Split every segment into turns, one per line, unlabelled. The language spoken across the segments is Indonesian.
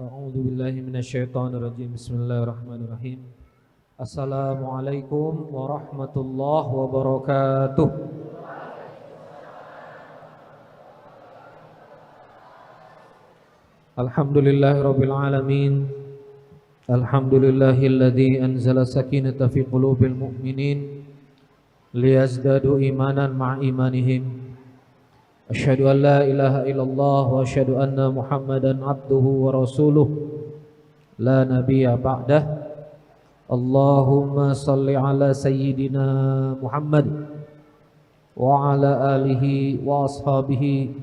A'udzu billahi minasyaitonir rajim. Bismillahirrahmanirrahim. Assalamualaikum warahmatullahi wabarakatuh. Alhamdulillahirabbil alamin. Alhamdulillahilladzi anzala sakinata fi qulubil mu'minin liyazdadu imanan ma'a imanihim. Asyhadu an la ilaha illallah wa asyhadu anna Muhammadan abduhu wa rasuluh la nabiyya ba'dah. Allahumma salli ala sayyidina Muhammad wa ala alihi wa ashabihi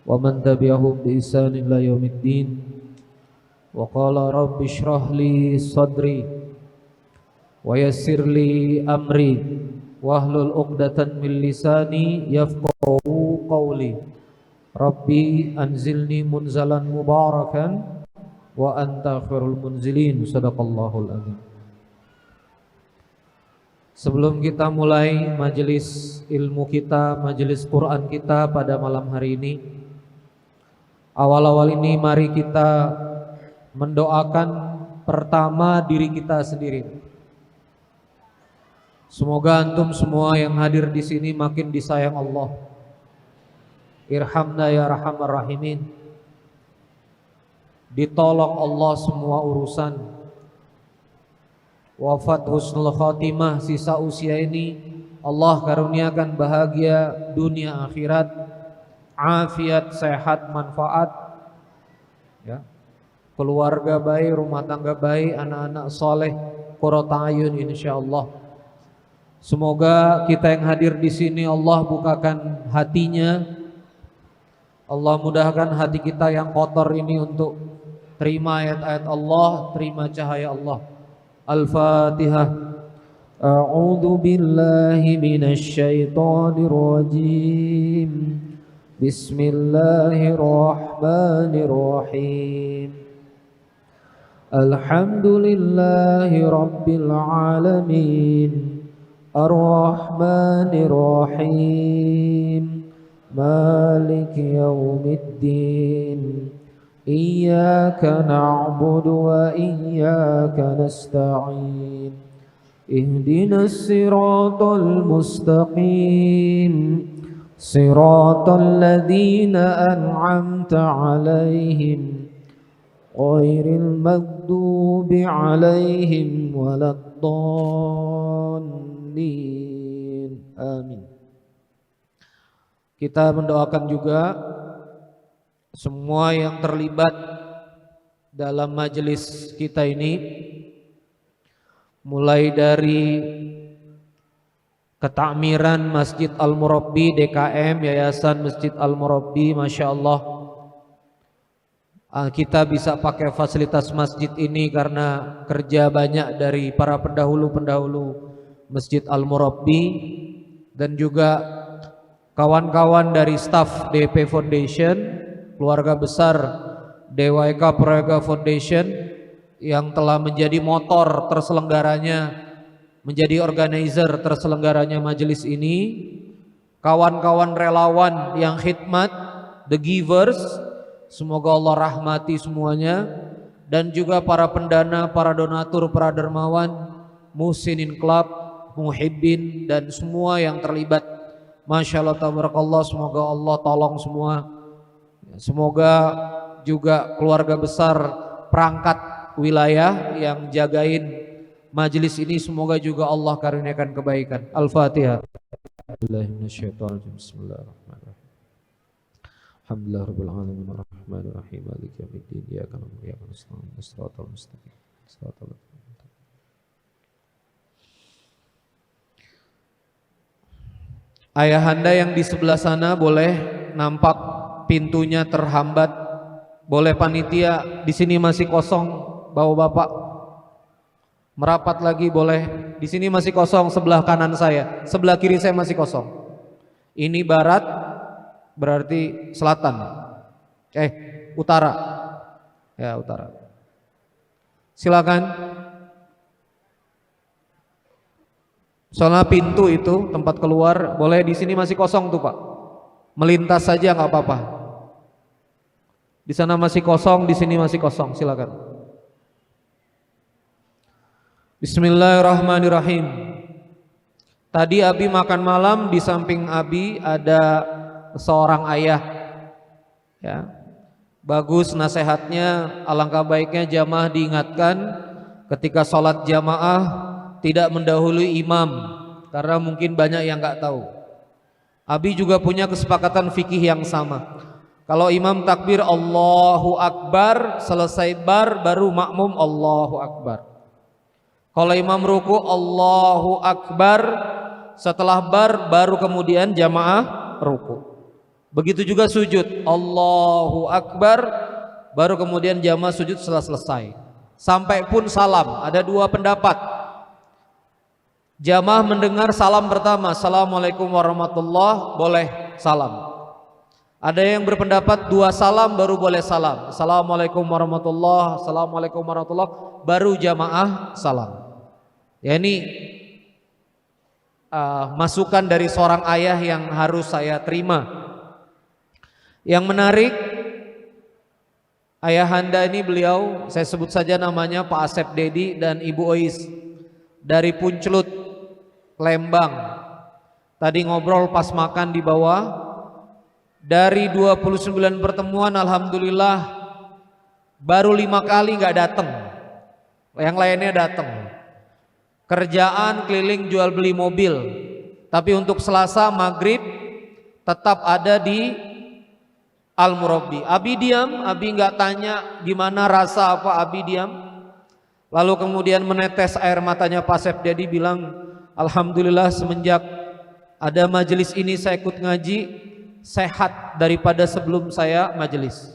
wa man tabi'ahum bi ihsan ila yaumiddin. Wa qala rabbi shrah li sadri wa yassir li amri wahlul 'uqdatan min lisani yafqahu qawli. Rabbi anzilni munzalan mubarakan wa anta khairul munzilin. Shadaqallahul azim. Sebelum kita mulai majelis ilmu kita, majelis Quran kita pada malam hari ini, awal-awal ini mari kita mendoakan pertama diri kita sendiri. Semoga antum semua yang hadir di sini makin disayang Allah. Irhamna ya arhamar rahimin. Ditolong Allah semua urusan. Wafat husnul khatimah, sisa usia ini Allah karuniakan bahagia dunia akhirat, afiat, sehat, manfaat, ya. Keluarga baik, rumah tangga baik, anak-anak soleh, qurrata ayun insyaallah. Semoga kita yang hadir di sini Allah bukakan hatinya, Allah mudahkan hati kita yang kotor ini untuk terima ayat-ayat Allah, terima cahaya Allah. Al-Fatihah. A'udzu billahi minasy syaithanir rajim. Bismillahirrahmanirrahim. Alhamdulillahi rabbil alamin. Ar-Rahmanir Rahim. Maliki yaumiddin. Iyyaka na'budu wa iyyaka nasta'in. Ihdinas siratal mustaqim. Siratal ladzina an'amta 'alaihim ghairil maghdubi 'alaihim waladdallin. Amin. Kita mendoakan juga semua yang terlibat dalam majelis kita ini, mulai dari ketakmiran Masjid Al-Murabbi DKM, Yayasan Masjid Al-Murabbi, Masya Allah, kita bisa pakai fasilitas masjid ini karena kerja banyak dari para pendahulu-pendahulu Masjid Al-Murabbi dan juga kawan-kawan dari staf DP Foundation, keluarga besar DWK Prayoga Foundation yang telah menjadi motor terselenggaranya, menjadi organizer terselenggaranya majelis ini, kawan-kawan relawan yang khidmat, the givers, semoga Allah rahmati semuanya, dan juga para pendana, para donatur, para dermawan, Muhsinin Club, Muhibbin, dan semua yang terlibat. Masya Allah tabarakallah, semoga Allah tolong semua. Semoga juga keluarga besar perangkat wilayah yang jagain majelis ini, semoga juga Allah karuniakan kebaikan. Al-Fatihah. Bismillahirrahmanirrahim. Alhamdulillahirabbil alamin arrahmanir rahim maliki yaumiddin iyyaka na'budu wa iyyaka nasta'in shiratal mustaqim shiratal ladzina an'amta 'alaihim. Ayahanda yang di sebelah sana boleh, nampak pintunya terhambat, boleh panitia di sini masih kosong, bapak-bapak merapat lagi boleh. Di sini masih kosong sebelah kanan saya, sebelah kiri saya masih kosong. Ini barat berarti selatan, utara, ya utara. Silakan. Soalnya pintu itu tempat keluar boleh, di sini masih kosong tuh Pak. Melintas saja nggak apa-apa. Di sana masih kosong, di sini masih kosong. Silakan. Bismillahirrahmanirrahim. Tadi Abi makan malam, di samping Abi ada seorang ayah. Ya. Bagus nasihatnya, alangkah baiknya jamaah diingatkan ketika sholat jamaah tidak mendahului imam, karena mungkin banyak yang nggak tahu. Abi juga punya kesepakatan fikih yang sama. Kalau imam takbir Allahu Akbar, selesai bar baru makmum Allahu Akbar. Kalau imam ruku Allahu Akbar, setelah bar baru kemudian jamaah ruku. Begitu juga sujud Allahu Akbar, baru kemudian jamaah sujud setelah selesai. Sampai pun salam, ada dua pendapat. Jamaah mendengar salam pertama, Assalamualaikum warahmatullahi, boleh salam. Ada yang berpendapat dua salam baru boleh salam. Assalamualaikum warahmatullahi, Assalamualaikum warahmatullahi, baru jamaah salam. Ya, ini masukan dari seorang ayah yang harus saya terima. Yang menarik, ayahanda ini beliau, saya sebut saja namanya Pak Asep Dedi dan Ibu Ois dari Puncelut, Lembang. Tadi ngobrol pas makan di bawah. Dari 29 pertemuan alhamdulillah baru 5 kali nggak datang. Yang lainnya datang. Kerjaan keliling jual beli mobil. Tapi untuk Selasa maghrib tetap ada di Al-Murabbi. Abi diam, Abi nggak tanya gimana rasa apa, Abi diam. Lalu kemudian menetes air matanya Pak Asep Dedi bilang, alhamdulillah semenjak ada majelis ini saya ikut ngaji, sehat daripada sebelum saya majelis.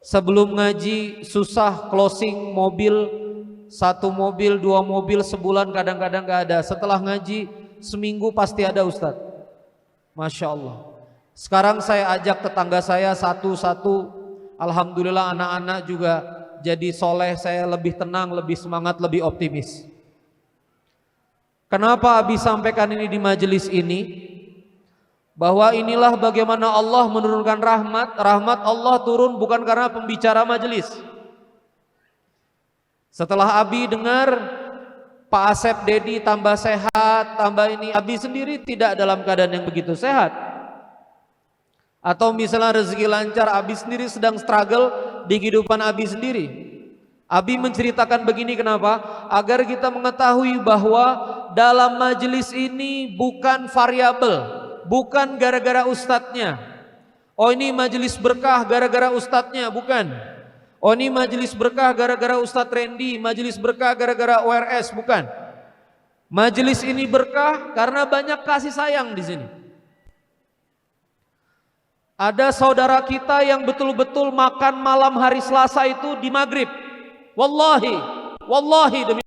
Sebelum ngaji susah closing mobil, 1 mobil, 2 mobil sebulan kadang-kadang gak ada. Setelah ngaji seminggu pasti ada Ustadz. Masya Allah. Sekarang saya ajak tetangga saya satu-satu, alhamdulillah anak-anak juga jadi soleh. Saya lebih tenang, lebih semangat, lebih optimis. Kenapa Abi sampaikan ini di majelis ini? Bahwa inilah bagaimana Allah menurunkan rahmat. Rahmat Allah turun bukan karena pembicara majelis. Setelah Abi dengar Pak Asep Dedi tambah sehat, tambah ini, Abi sendiri tidak dalam keadaan yang begitu sehat. Atau misalnya rezeki lancar, Abi sendiri sedang struggle di kehidupan Abi sendiri. Abi menceritakan begini, kenapa? Agar kita mengetahui bahwa dalam majelis ini bukan variabel. Bukan gara-gara ustadznya. Oh ini majelis berkah gara-gara ustadznya, bukan. Oh ini majelis berkah gara-gara Ustadz Randy, majelis berkah gara-gara ORS, bukan. Majelis ini berkah karena banyak kasih sayang di sini. Ada saudara kita yang betul-betul makan malam hari Selasa itu di maghrib. Wallahi, wallahi demi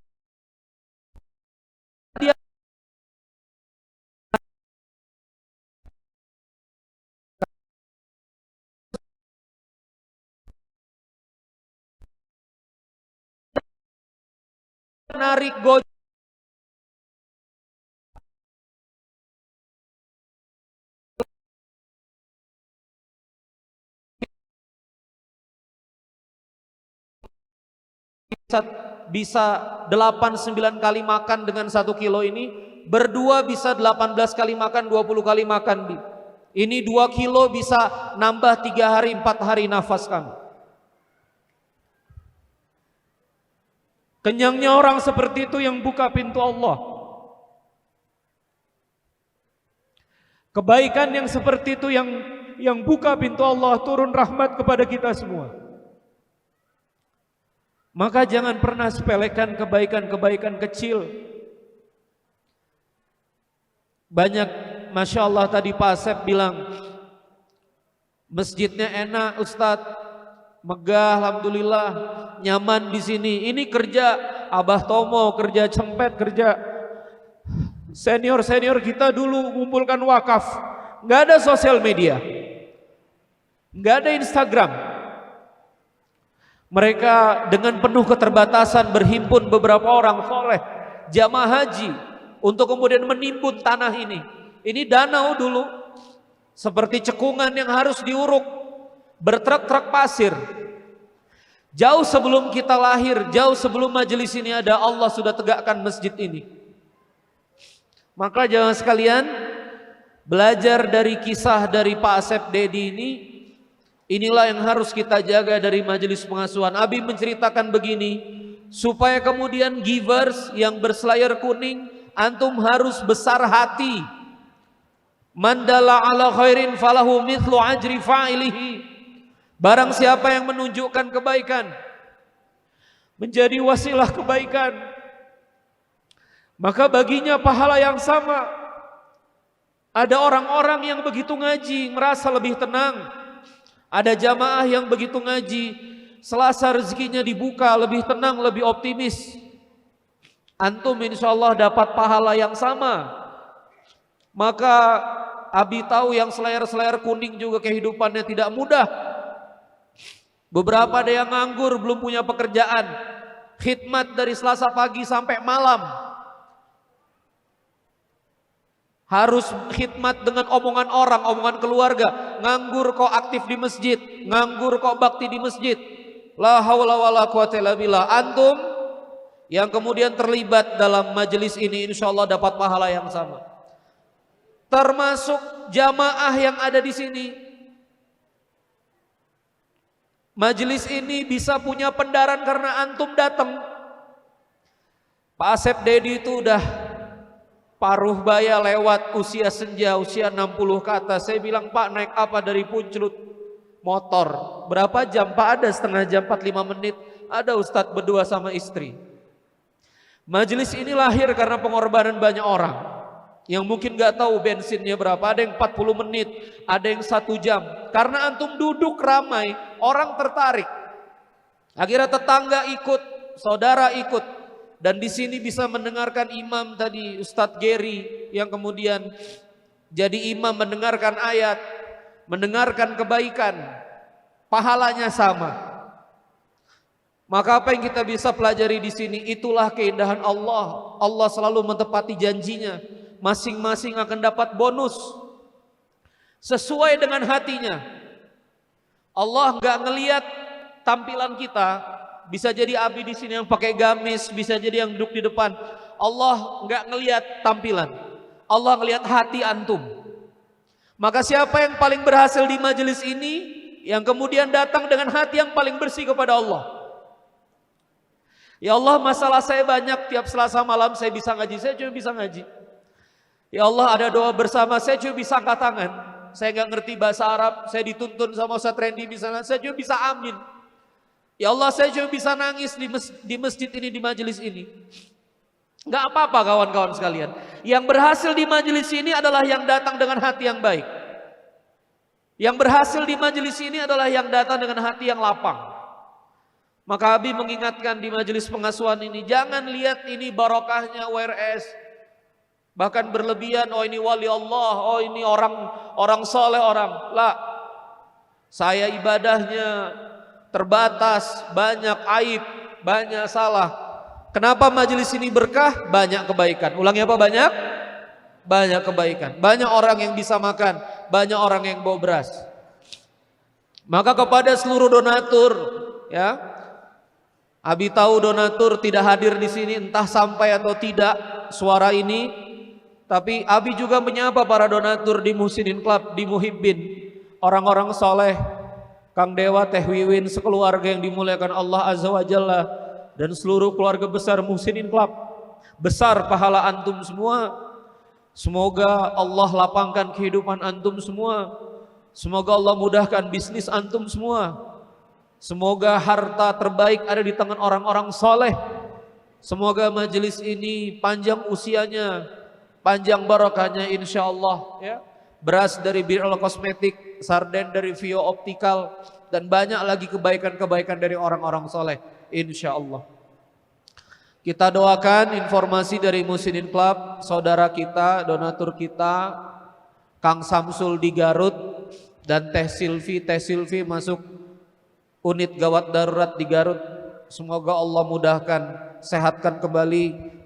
narik gojek bisa 8-9 kali makan dengan 1 kilo ini, berdua bisa 18 kali makan, 20 kali makan. Ini 2 kilo bisa nambah 3 hari 4 hari nafas kami. Kenyangnya orang seperti itu yang buka pintu Allah. Kebaikan yang seperti itu yang buka pintu Allah, turun rahmat kepada kita semua. Maka jangan pernah sepelekan kebaikan-kebaikan kecil. Banyak, Masya Allah tadi Pak Asep bilang, masjidnya enak Ustadz, megah, alhamdulillah, nyaman di sini. Ini kerja Abah Tomo, kerja Cempet, kerja senior-senior kita dulu ngumpulkan wakaf. Nggak ada sosial media, nggak ada Instagram. Mereka dengan penuh keterbatasan berhimpun beberapa orang soleh jamaah haji untuk kemudian menimbun tanah ini. Ini danau dulu seperti cekungan yang harus diuruk. bertruk-truk pasir. Jauh sebelum kita lahir, jauh sebelum majelis ini ada, Allah sudah tegakkan masjid ini. Maka jangan sekalian belajar dari kisah dari Pak Asep Dedi ini. Inilah yang harus kita jaga dari majelis pengasuhan. Abi menceritakan begini, supaya kemudian givers yang berselayar kuning, antum harus besar hati. Mandala ala khairin falahu mithlu ajri fa'ilihi. Barang siapa yang menunjukkan kebaikan, menjadi wasilah kebaikan, maka baginya pahala yang sama. Ada orang-orang yang begitu ngaji merasa lebih tenang. Ada jamaah yang begitu ngaji, Selasa rezekinya dibuka, lebih tenang, lebih optimis. Antum insyaallah dapat pahala yang sama. Maka Abi tahu yang selayar-selayar kuning juga kehidupannya tidak mudah. Beberapa ada yang nganggur, belum punya pekerjaan, khidmat dari Selasa pagi sampai malam. Harus khidmat dengan omongan orang, omongan keluarga. Nganggur kok aktif di masjid, nganggur kok bakti di masjid. La haula wala quwata illa billah. Antum yang kemudian terlibat dalam majelis ini insyaallah dapat pahala yang sama. Termasuk jamaah yang ada di sini. Majelis ini bisa punya pendaran karena antum datang. Pak Asep Dedi itu udah paruh baya lewat usia senja, usia 60 ke atas. Saya bilang, Pak, naik apa dari Puncelut? Motor. Berapa jam? Pak, ada setengah jam, 45 menit. Ada Ustadz berdua sama istri. Majelis ini lahir karena pengorbanan banyak orang. Yang mungkin gak tahu bensinnya berapa. Ada yang 40 menit, ada yang 1 jam. Karena antum duduk ramai, orang tertarik. Akhirnya tetangga ikut, saudara ikut. Dan di sini bisa mendengarkan imam tadi, Ustadz Gary, yang kemudian jadi imam mendengarkan ayat, mendengarkan kebaikan, pahalanya sama. Maka apa yang kita bisa pelajari di sini, itulah keindahan Allah. Allah selalu menepati janjinya. Masing-masing akan dapat bonus sesuai dengan hatinya. Allah nggak ngelihat tampilan kita. Bisa jadi Abi di sini yang pakai gamis, bisa jadi yang duduk di depan. Allah nggak ngelihat tampilan. Allah ngelihat hati antum. Maka siapa yang paling berhasil di majelis ini, yang kemudian datang dengan hati yang paling bersih kepada Allah. Ya Allah, masalah saya banyak, tiap Selasa malam saya bisa ngaji, saya cuma bisa ngaji. Ya Allah, ada doa bersama, saya cuma bisa angkat tangan. Saya nggak ngerti bahasa Arab, saya dituntun sama Ustaz Randy misalnya, saya cuma bisa amin. Ya Allah, saya cuma bisa nangis di masjid ini, di majelis ini. Nggak apa-apa kawan-kawan sekalian. Yang berhasil di majelis ini adalah yang datang dengan hati yang baik. Yang berhasil di majelis ini adalah yang datang dengan hati yang lapang. Maka Abi mengingatkan di majelis pengasuhan ini, jangan lihat ini barokahnya WRS. Bahkan berlebihan, oh ini wali Allah, oh ini orang soleh orang. Lah, saya ibadahnya terbatas, banyak aib, banyak salah. Kenapa majelis ini berkah? Banyak kebaikan. Ulangi apa banyak? Banyak kebaikan. Banyak orang yang bisa makan, banyak orang yang bawa beras. Maka kepada seluruh donatur, ya, Abi tahu donatur tidak hadir di sini, entah sampai atau tidak suara ini. Tapi Abi juga menyapa para donatur di Muhsinin Club, di Muhibbin, orang-orang soleh, Kang Dewa, Teh Wiwin, sekeluarga yang dimuliakan Allah Azza wa Jalla, dan seluruh keluarga besar Muhsinin Club. Besar pahala antum semua. Semoga Allah lapangkan kehidupan antum semua. Semoga Allah mudahkan bisnis antum semua. Semoga harta terbaik ada di tangan orang-orang soleh. Semoga majelis ini panjang usianya, panjang barokahnya insyaallah, ya. Beras dari Birul Kosmetik, sarden dari Vio Optical, dan banyak lagi kebaikan-kebaikan dari orang-orang soleh insyaallah. Kita doakan informasi dari Muhsinin Club, saudara kita, donatur kita, Kang Samsul di Garut, dan Teh Silvi masuk unit gawat darurat di Garut. Semoga Allah mudahkan, sehatkan kembali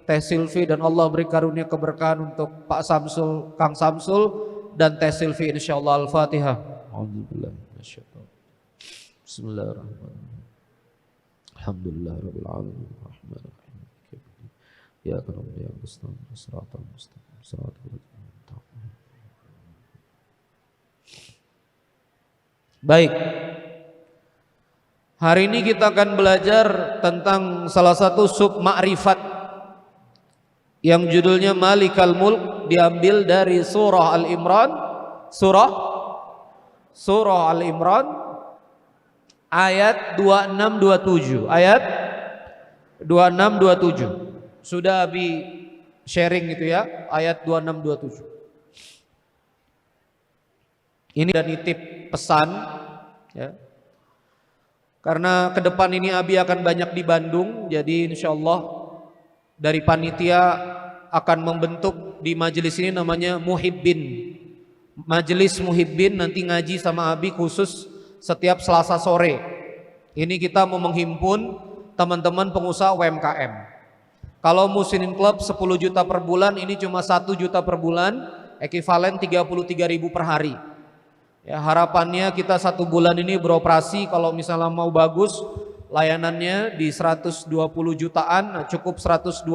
Teh Silvi, dan Allah beri karunia keberkahan untuk Pak Samsul, Kang Samsul dan Teh Silvi insyaallah. Al-Fatihah. Alhamdulillah. Bismillahirrahmanirrahim. Alhamdulillahirabbil alamin. Arrahmanirrahim. Ya karam ya Gusti, siratal mustaqim, siratal ladzina an'amta 'alaihim. Baik. Hari ini kita akan belajar tentang salah satu sub ma'rifat yang judulnya Malikal Mulk, diambil dari surah Al-Imran, surah Al-Imran ayat 26-27. Ayat 26-27. Sudah Abi sharing gitu ya, ayat 26-27. Ini dan nitip pesan ya. Karena ke depan ini Abi akan banyak di Bandung, jadi insyaallah dari panitia akan membentuk di majelis ini namanya Muhibbin. Majelis Muhibbin, nanti ngaji sama Abi khusus setiap Selasa sore. Ini kita mau menghimpun teman-teman pengusaha UMKM. Kalau Muslimin Club 10 juta per bulan, ini cuma 1 juta per bulan, ekuivalen 33.000 per hari. Ya, harapannya kita 1 bulan ini beroperasi, kalau misalnya mau bagus layanannya di 120 jutaan, cukup 120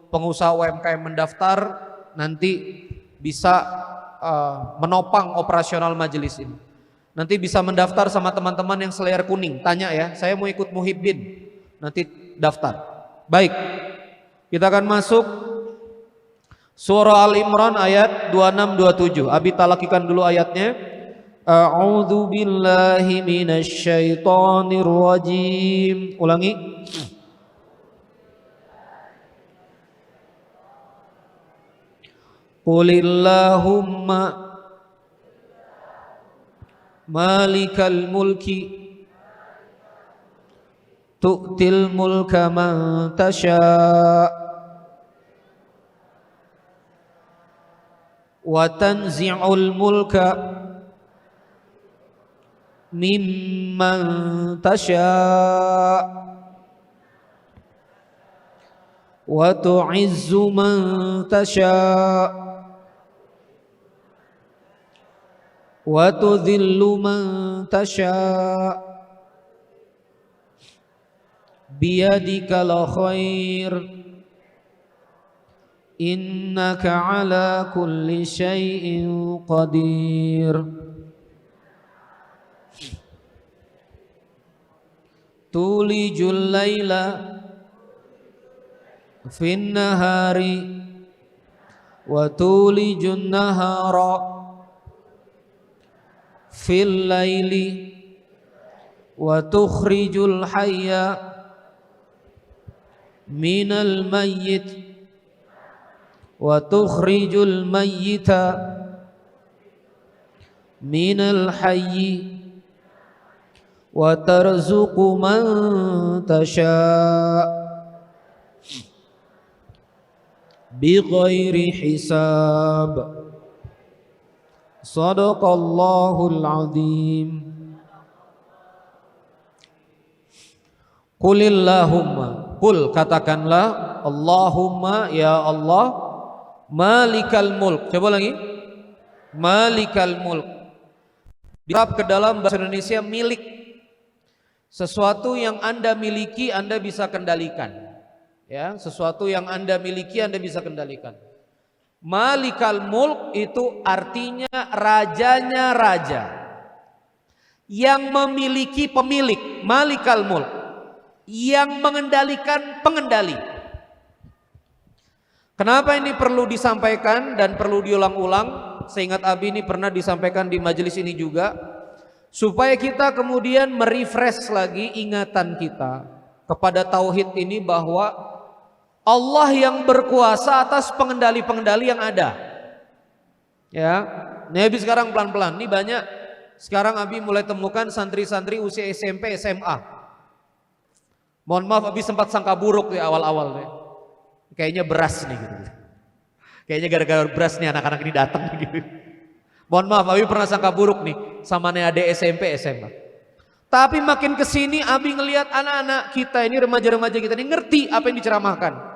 pengusaha UMKM mendaftar, nanti bisa menopang operasional majelis ini. Nanti bisa mendaftar sama teman-teman yang selayar kuning, tanya ya, saya mau ikut Muhibbin, nanti daftar. Baik, kita akan masuk surah Al-Imran ayat 26-27. Abi talakikan dulu ayatnya. A'udzu billahi minasy syaithanir rajim. Ulangi. Qulillahumma malikal mulki tu'til mulka man tasha' wa tanzi'ul mulka mimman tasha' wa tu'izzu man tasha' wa tudhillu man tasha' biyadikal khair innaka ala kulli syai'in qadir. Tulijul laila fin nahari wa tulijun nahara fil laili wa tukhrijul hayya minal mayyit wa tukhrijul mayyita minal hayyi wa tarzuqu man tasha' bighairi hisab. Shadaqallahul azim. Qulillahumma, qul katakanlah, Allahumma ya Allah, malikal mulk. Coba lagi. Malikal mulk. Dirab ke dalam bahasa Indonesia milik. Sesuatu yang Anda miliki Anda bisa kendalikan. Ya, sesuatu yang Anda miliki Anda bisa kendalikan. Malikal mulk itu artinya rajanya raja. Yang memiliki pemilik, malikal mulk. Yang mengendalikan pengendali. Kenapa ini perlu disampaikan dan perlu diulang-ulang? Seingat Abi ini pernah disampaikan di majelis ini juga, supaya kita kemudian merefresh lagi ingatan kita kepada tauhid ini, bahwa Allah yang berkuasa atas pengendali-pengendali yang ada. Ya, ini Abi sekarang pelan-pelan. Ini banyak sekarang Abi mulai temukan santri-santri usia SMP, SMA. Mohon maaf, Abi sempat sangka buruk di awal-awal. Kayaknya beras nih gitu. Kayaknya gara-gara beras nih anak-anak ini datang gitu. Mohon maaf, Abi pernah sangka buruk nih sama adik SMP, SMA. Tapi makin kesini Abi ngelihat anak-anak kita ini, remaja-remaja kita ini ngerti apa yang diceramahkan.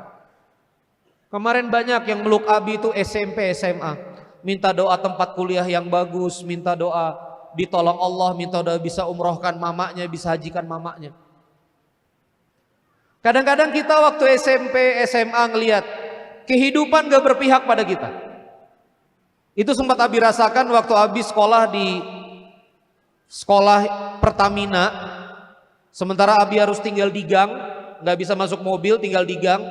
Kemarin banyak yang meluk Abi itu SMP, SMA. Minta doa tempat kuliah yang bagus, minta doa ditolong Allah, minta doa bisa umrohkan mamanya, bisa hajikan mamanya. Kadang-kadang kita waktu SMP, SMA ngelihat kehidupan gak berpihak pada kita. Itu sempat Abi rasakan waktu Abi sekolah di sekolah Pertamina. Sementara Abi harus tinggal di gang, gak bisa masuk mobil, tinggal di gang.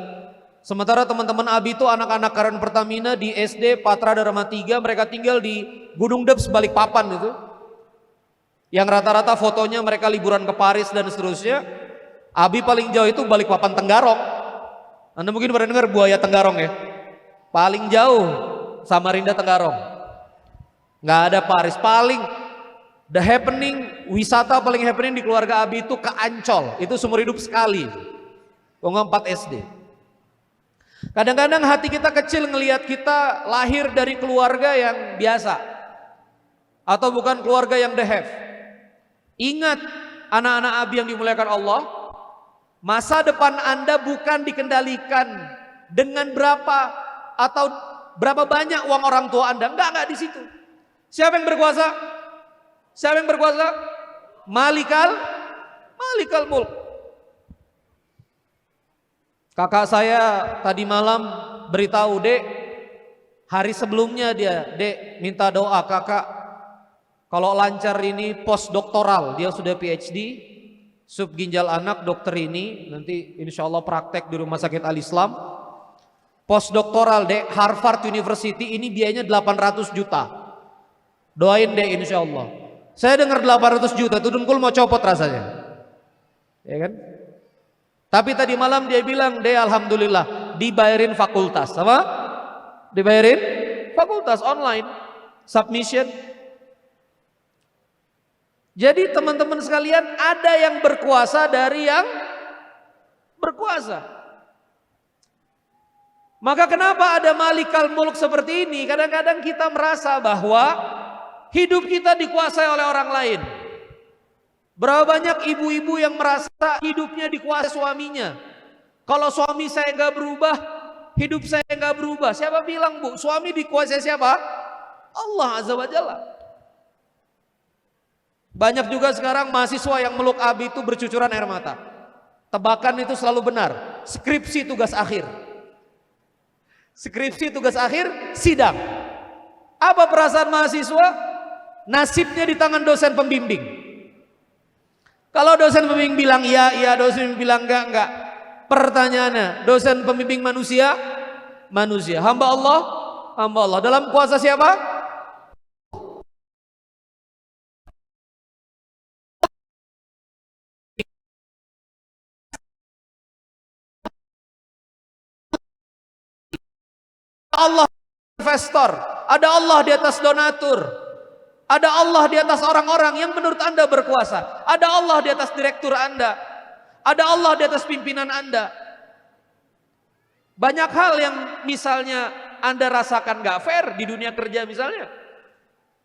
Sementara teman-teman Abi itu anak-anak karyawan Pertamina di SD Patra Dharma 3, mereka tinggal di Gunung Deps Balikpapan itu. Yang rata-rata fotonya mereka liburan ke Paris dan seterusnya. Abi paling jauh itu Balikpapan Tenggarong. Anda mungkin pernah dengar buaya Tenggarong ya? Paling jauh Samarinda Tenggarong. Nggak ada Paris. Paling the happening, wisata paling happening di keluarga Abi itu ke Ancol. Itu seumur hidup sekali. Pokoknya 4 SD. Kadang-kadang hati kita kecil ngelihat kita lahir dari keluarga yang biasa. Atau bukan keluarga yang the have. Ingat anak-anak Abi yang dimuliakan Allah, masa depan Anda bukan dikendalikan dengan berapa atau berapa banyak uang orang tua Anda. Enggak di situ. Siapa yang berkuasa? Siapa yang berkuasa? Malikal Mulk. Kakak saya tadi malam beritahu, Dek, hari sebelumnya Dek minta doa kakak kalau lancar ini postdoktoral, dia sudah PhD sub ginjal anak dokter ini, nanti insya Allah praktek di Rumah Sakit Al Islam. Postdoktoral Dek, Harvard University, ini biayanya 800 juta. Doain Dek insya Allah. Saya dengar 800 juta itu dengkul mau copot rasanya, ya kan? Tapi tadi malam dia bilang, Dek alhamdulillah dibayarin fakultas. Apa? Dibayarin fakultas online, submission. Jadi teman-teman sekalian, ada yang berkuasa dari yang berkuasa. Maka kenapa ada Malikal Mulk seperti ini? Kadang-kadang kita merasa bahwa hidup kita dikuasai oleh orang lain. Berapa banyak ibu-ibu yang merasa hidupnya dikuasai suaminya. Kalau suami saya nggak berubah, hidup saya nggak berubah. Siapa bilang, Bu, suami dikuasai siapa? Allah Azza wa Jalla. Banyak juga sekarang mahasiswa yang meluk Abi itu bercucuran air mata. Tebakan itu selalu benar. Skripsi tugas akhir. Skripsi tugas akhir, sidang. Apa perasaan mahasiswa? Nasibnya di tangan dosen pembimbing. Kalau dosen pembimbing bilang iya, dosen pembimbing bilang enggak. Pertanyaannya, dosen pembimbing manusia? Manusia. Hamba Allah? Hamba Allah. Dalam kuasa siapa? Allah investor, ada Allah di atas donatur, ada Allah di atas orang-orang yang menurut Anda berkuasa, ada Allah di atas direktur Anda, ada Allah di atas pimpinan Anda. Banyak hal yang misalnya Anda rasakan gak fair di dunia kerja misalnya.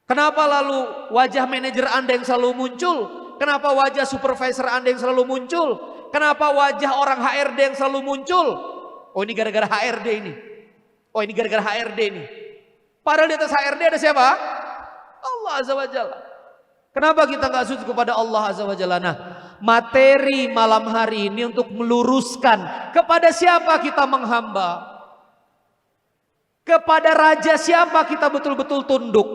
Kenapa lalu wajah manajer Anda yang selalu muncul? Kenapa wajah supervisor Anda yang selalu muncul? Kenapa wajah orang HRD yang selalu muncul? Oh ini gara-gara HRD ini. Oh ini gara-gara HRD ini. Padahal di atas HRD ada siapa? Allah Azza wa Jalla. Kenapa kita gak sujud kepada Allah Azza wa Jalla? Nah, materi malam hari ini untuk meluruskan kepada siapa kita menghamba, kepada raja siapa kita betul-betul tunduk.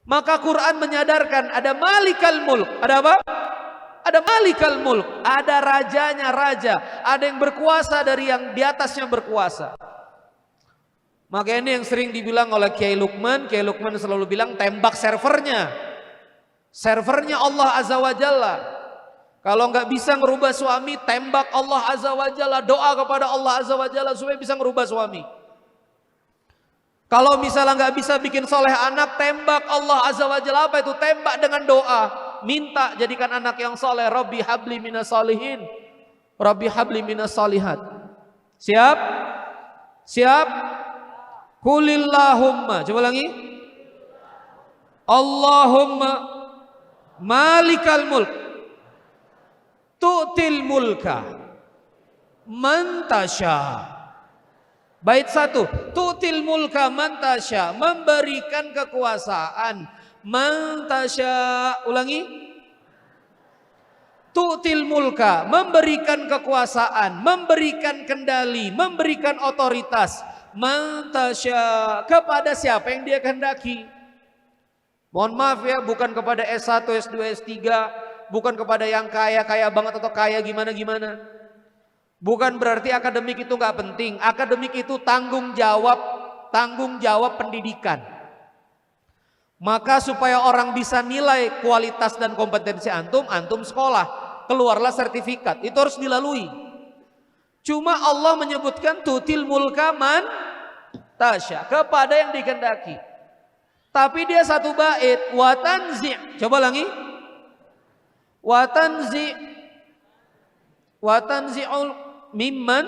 Maka Quran menyadarkan ada Malikal Mulk. Ada apa? Ada Malikal Mulk. Ada rajanya raja. Ada yang berkuasa dari yang di atasnya berkuasa. Maka ini yang sering dibilang oleh Kiai Lukman. Kiai Lukman selalu bilang tembak servernya. Servernya Allah Azza wa Jalla. Kalau nggak bisa ngerubah suami, tembak Allah Azza wa Jalla. Doa kepada Allah Azza wa Jalla supaya bisa ngerubah suami. Kalau misalnya nggak bisa bikin soleh anak, tembak Allah Azza wa Jalla. Apa itu? Tembak dengan doa. Minta jadikan anak yang soleh. Rabbi habli minas solihin. Rabbi habli minas solihat. Siap? Siap? Kulillahumma. Coba lagi. Allahumma Malikal Mulk. Tu'til mulka man tasya. Bait 1, tu'til mulka man tasya, memberikan kekuasaan Man tasya, ulangi. Tu'til mulka, memberikan kekuasaan, memberikan kendali, memberikan otoritas. Man tasya, kepada siapa yang dia kehendaki. Mohon maaf ya, bukan kepada S1, S2, S3, bukan kepada yang kaya banget atau kaya gimana. Bukan berarti akademik itu nggak penting. Akademik itu tanggung jawab pendidikan. Maka supaya orang bisa nilai kualitas dan kompetensi antum sekolah. Keluarlah sertifikat, itu harus dilalui. Cuma Allah menyebutkan tutil mulka man tasya, kepada yang dikehendaki. Tapi dia satu bait, watanzi. Coba ulangi. Watanzi'ul mimman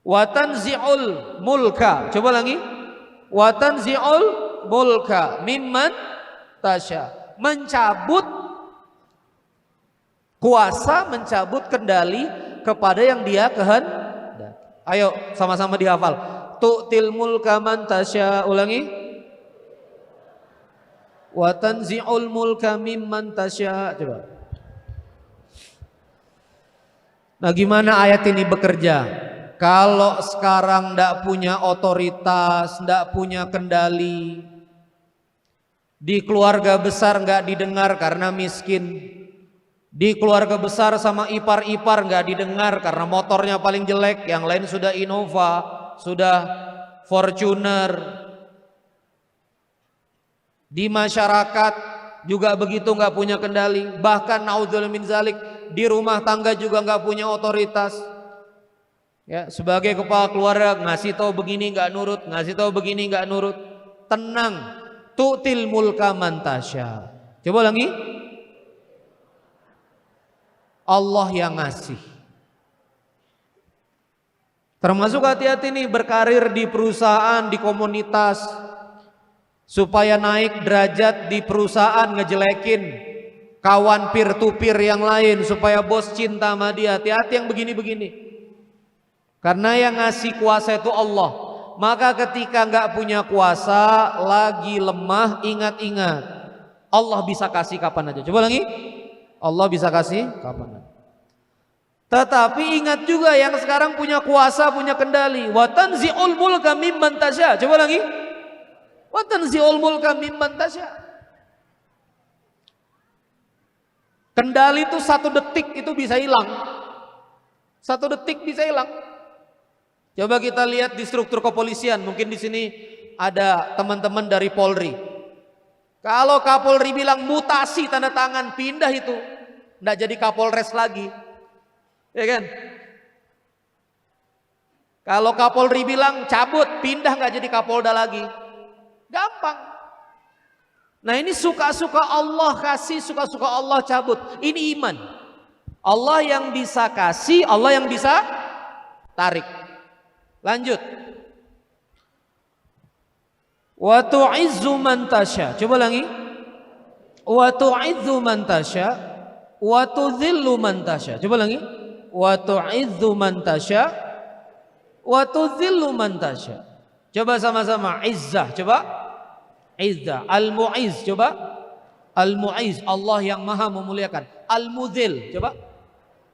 watanzi'ul mulka. Coba ulangi. Watanzi'ul mulka mimman tasya. Mencabut kuasa, mencabut kendali kepada yang dia kehendaki. Ayo sama-sama dihafal. Tu'til mulka man tasya. Ulangi. Wa tanzi'ul mulka mimman tasya. Coba. Nah, gimana ayat ini bekerja? Kalau sekarang ndak punya otoritas, ndak punya kendali, di keluarga besar nggak didengar karena miskin. Di keluarga besar sama ipar-ipar nggak didengar karena motornya paling jelek, yang lain sudah Innova, sudah Fortuner. Di masyarakat juga begitu, nggak punya kendali. Bahkan naudzubillah min zalik, di rumah tangga juga nggak punya otoritas. Ya, sebagai kepala keluarga ngasih tahu begini nggak nurut, ngasih tahu begini nggak nurut. Tenang, tu'til mulka man tasya. Coba lagi. Allah yang ngasih. Termasuk hati-hati nih berkarir di perusahaan, di komunitas, supaya naik derajat di perusahaan, ngejelekin kawan peer to peer yang lain supaya bos cinta sama dia. Hati-hati yang begini-begini. Karena yang ngasih kuasa itu Allah. Maka ketika nggak punya kuasa, lagi lemah, ingat-ingat Allah bisa kasih kapan aja. Coba lagi. Allah bisa kasih kapan aja. Tetapi ingat juga yang sekarang punya kuasa, punya kendali. Wa tanzi'ul mulka mimman tasya. Coba lagi. Wa tanzi'ul mulka mimman tasya. Kendali itu 1 detik itu bisa hilang. 1 detik bisa hilang. Coba kita lihat di struktur kepolisian. Mungkin di sini ada teman-teman dari Polri. Kalau Kapolri bilang mutasi tanda tangan, pindah itu. Nggak jadi Kapolres lagi. Ya kan? Kalau Kapolri bilang cabut, pindah nggak jadi Kapolda lagi. Gampang. Nah, ini suka-suka Allah kasih, suka-suka Allah cabut. Ini iman. Allah yang bisa kasih, Allah yang bisa tarik. Lanjut. Wa tu'izzu man tasya. Coba lagi. Wa tu'izzu man tasya wa tudhillu man tasya. Coba lagi. Wa tu'izzu man tasya wa tudhillu man tasya. Coba sama-sama. Izzah. Coba. Izzah. Al-Mu'izz. Coba. Al-Mu'izz. Allah yang maha memuliakan. Al-Mudhil. Coba.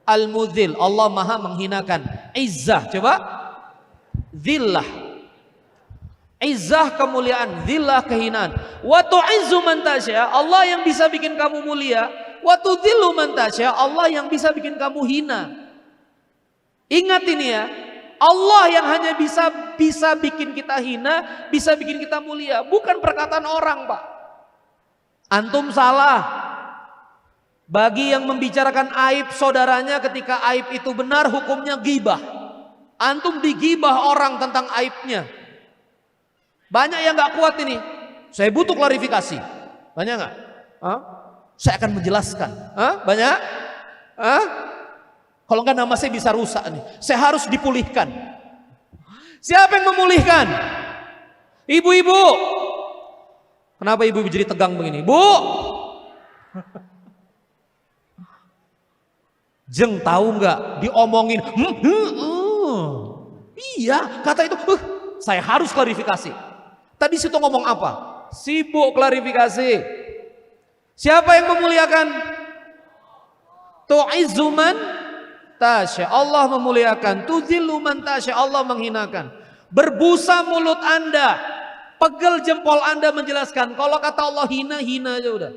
Al-Mudhil. Allah maha menghinakan. Izzah. Coba. Zillah. Izzah kemuliaan, zillah kehinaan. Wa tu'izzu man tasya, Allah yang bisa bikin kamu mulia. Wa tudhillu man tasya, Allah yang bisa bikin kamu hina. Ingat ini ya, Allah yang hanya bisa bikin kita hina, bisa bikin kita mulia, bukan perkataan orang, Pak. Antum salah bagi yang membicarakan aib saudaranya ketika aib itu benar, hukumnya ghibah. Antum digibah orang tentang aibnya. Banyak yang gak kuat ini. Saya butuh klarifikasi. Banyak gak? Saya akan menjelaskan. Banyak? Kalau enggak nama saya bisa rusak nih. Saya harus dipulihkan. Siapa yang memulihkan? Ibu-ibu. Kenapa ibu-ibu jadi tegang begini? Bu. Jeng tahu nggak? Diomongin. Iya, kata itu. Saya harus klarifikasi. Tadi situ ngomong apa? Sibuk klarifikasi. Siapa yang memuliakan? Tu'izzu man tasya, Allah memuliakan. Tuzillu man tasya, Allah menghinakan. Berbusa mulut Anda, pegel jempol Anda menjelaskan. Kalau kata Allah hina, hina aja udah.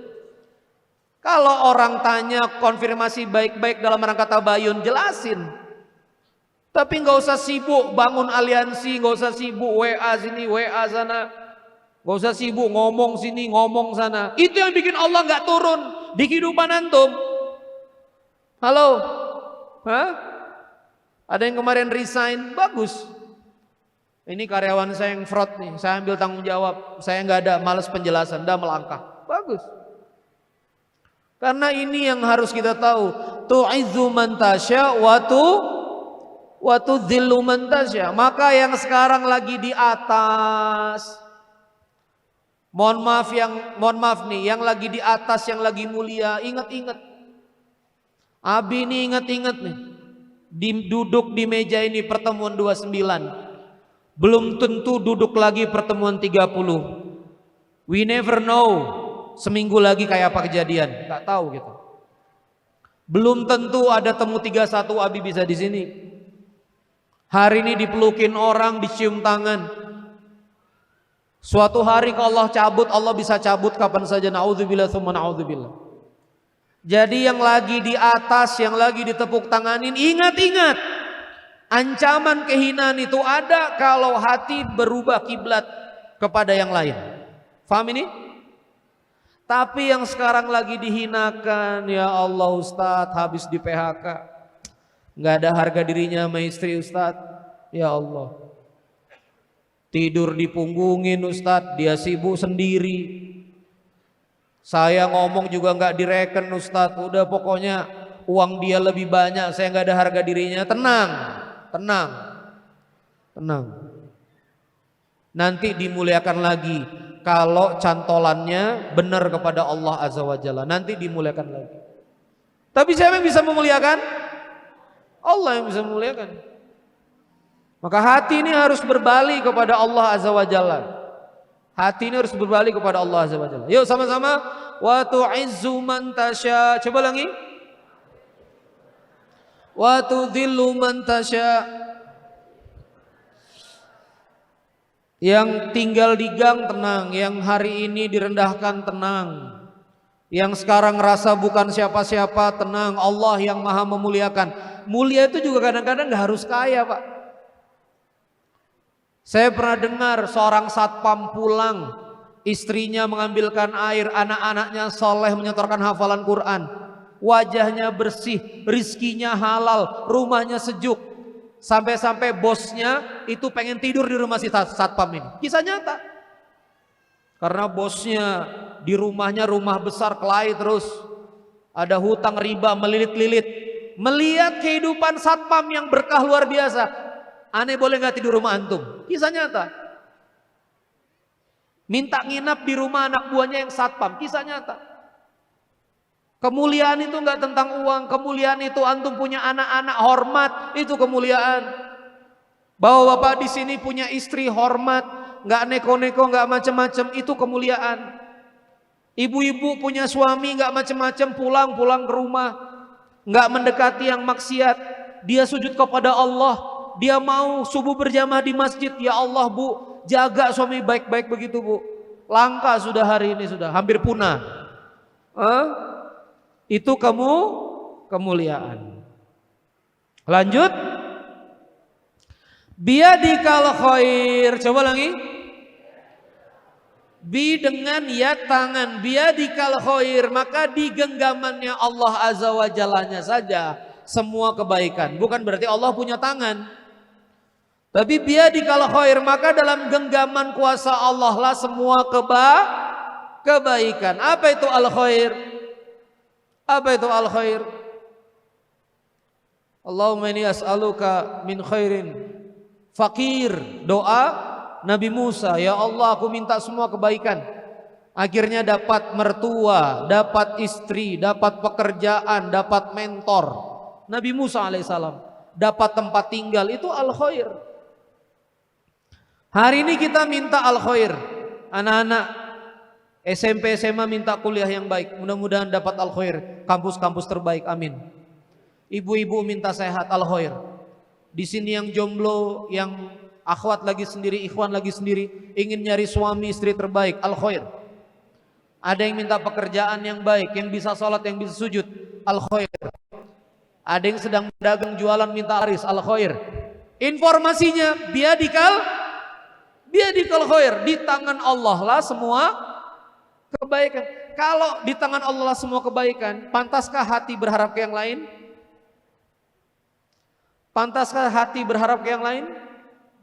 Kalau orang tanya konfirmasi baik-baik dalam rangka tabayun, jelasin. Tapi nggak usah sibuk bangun aliansi, nggak usah sibuk WA sini, WA sana, nggak usah sibuk ngomong sini, ngomong sana. Itu yang bikin Allah nggak turun di kehidupan antum. Halo, hah? Ada yang kemarin resign, bagus. Ini karyawan saya yang fraud nih, saya ambil tanggung jawab. Saya nggak ada, males penjelasan, dah melangkah, bagus. Karena ini yang harus kita tahu. Tu'izzu man tasya wa tudzillu man tasya. Maka yang sekarang lagi di atas, mohon maaf nih, yang lagi di atas, yang lagi mulia, ingat-ingat. Abi ini ingat-ingat nih, duduk di meja ini pertemuan 29, belum tentu duduk lagi pertemuan 30. We never know, seminggu lagi kayak apa kejadian, nggak tahu gitu. Belum tentu ada temu 31 Abi bisa di sini. Hari ini dipelukin orang, dicium tangan. Suatu hari kalau Allah cabut, Allah bisa cabut kapan saja. Na'udzubillah tsumma na'udzubillah. Jadi yang lagi di atas, yang lagi ditepuk tanganin, ingat-ingat. Ancaman kehinaan itu ada kalau hati berubah kiblat kepada yang lain. Faham ini? Tapi yang sekarang lagi dihinakan, ya Allah Ustadz, habis di PHK, nggak ada harga dirinya sama istri Ustadz, ya Allah. Tidur dipunggungin Ustadz, dia sibuk sendiri. Saya ngomong juga nggak direken Ustadz, udah pokoknya uang dia lebih banyak, saya nggak ada harga dirinya. Tenang, tenang, tenang. Nanti dimuliakan lagi kalau cantolannya benar kepada Allah Azza wa Jalla. Nanti dimuliakan lagi. Tapi siapa yang bisa memuliakan? Allah yang bisa memuliakan. Maka hati ini harus berbalik kepada Allah Azza wa Jalla. Hati ini harus berbalik kepada Allah Azza wa Jalla. Yuk sama-sama. Wa tu'izzu man tasya. Coba lagi. Wa tudhillu man tasya. Yang tinggal di gang tenang, yang hari ini direndahkan tenang. Yang sekarang rasa bukan siapa-siapa tenang, Allah yang maha memuliakan. Mulia itu juga kadang-kadang gak harus kaya Pak. Saya pernah dengar seorang satpam pulang, istrinya mengambilkan air, anak-anaknya soleh menyetorkan hafalan Quran, wajahnya bersih, rizkinya halal, rumahnya sejuk, sampai-sampai bosnya itu pengen tidur di rumah si satpam ini. Kisah nyata. Karena bosnya di rumahnya rumah besar kelahi terus, ada hutang riba melilit-lilit. Melihat kehidupan satpam yang berkah luar biasa, aneh boleh gak tidur rumah antum? Kisah nyata. Minta nginap di rumah anak buahnya yang satpam, kisah nyata. Kemuliaan itu gak tentang uang, kemuliaan itu antum punya anak-anak hormat, itu kemuliaan. Bahwa bapak di sini punya istri hormat, gak neko-neko, gak macem-macem, itu kemuliaan. Ibu-ibu punya suami gak macem-macem, pulang ke rumah, gak mendekati yang maksiat, dia sujud kepada Allah. Dia mau subuh berjamaah di masjid. Ya Allah Bu, jaga suami baik-baik begitu Bu. Langka sudah hari ini, sudah hampir punah. Itu kemuliaan. Lanjut. Biadikal khair. Coba lagi. Bi dengan ya tangan. Biadikal khair. Maka di genggamannya Allah Azza wa Jallanya saja semua kebaikan. Bukan berarti Allah punya tangan. Tapi biadikal khair, maka dalam genggaman kuasa Allah lah semua kebaikan. Apa itu al khair? Apa itu al khair? Allahumma inni as'aluka min khairin fakir. Doa Nabi Musa, ya Allah aku minta semua kebaikan. Akhirnya dapat mertua, dapat istri, dapat pekerjaan, dapat mentor. Nabi Musa alaihissalam dapat tempat tinggal, itu al khair. Hari ini kita minta al khair. Anak-anak SMP SMA minta kuliah yang baik, mudah-mudahan dapat al-khair, kampus-kampus terbaik, amin. Ibu-ibu minta sehat, al-khair. Di sini yang jomblo, yang akhwat lagi sendiri, ikhwan lagi sendiri, ingin nyari suami istri terbaik, al-khair. Ada yang minta pekerjaan yang baik, yang bisa sholat, yang bisa sujud, al-khair. Ada yang sedang dagang jualan minta aris, al-khair. Informasinya biadikal khair, di tangan Allah lah semua kebaikan. Kalau di tangan Allah lah semua kebaikan, pantaskah hati berharap ke yang lain? Pantaskah hati berharap ke yang lain?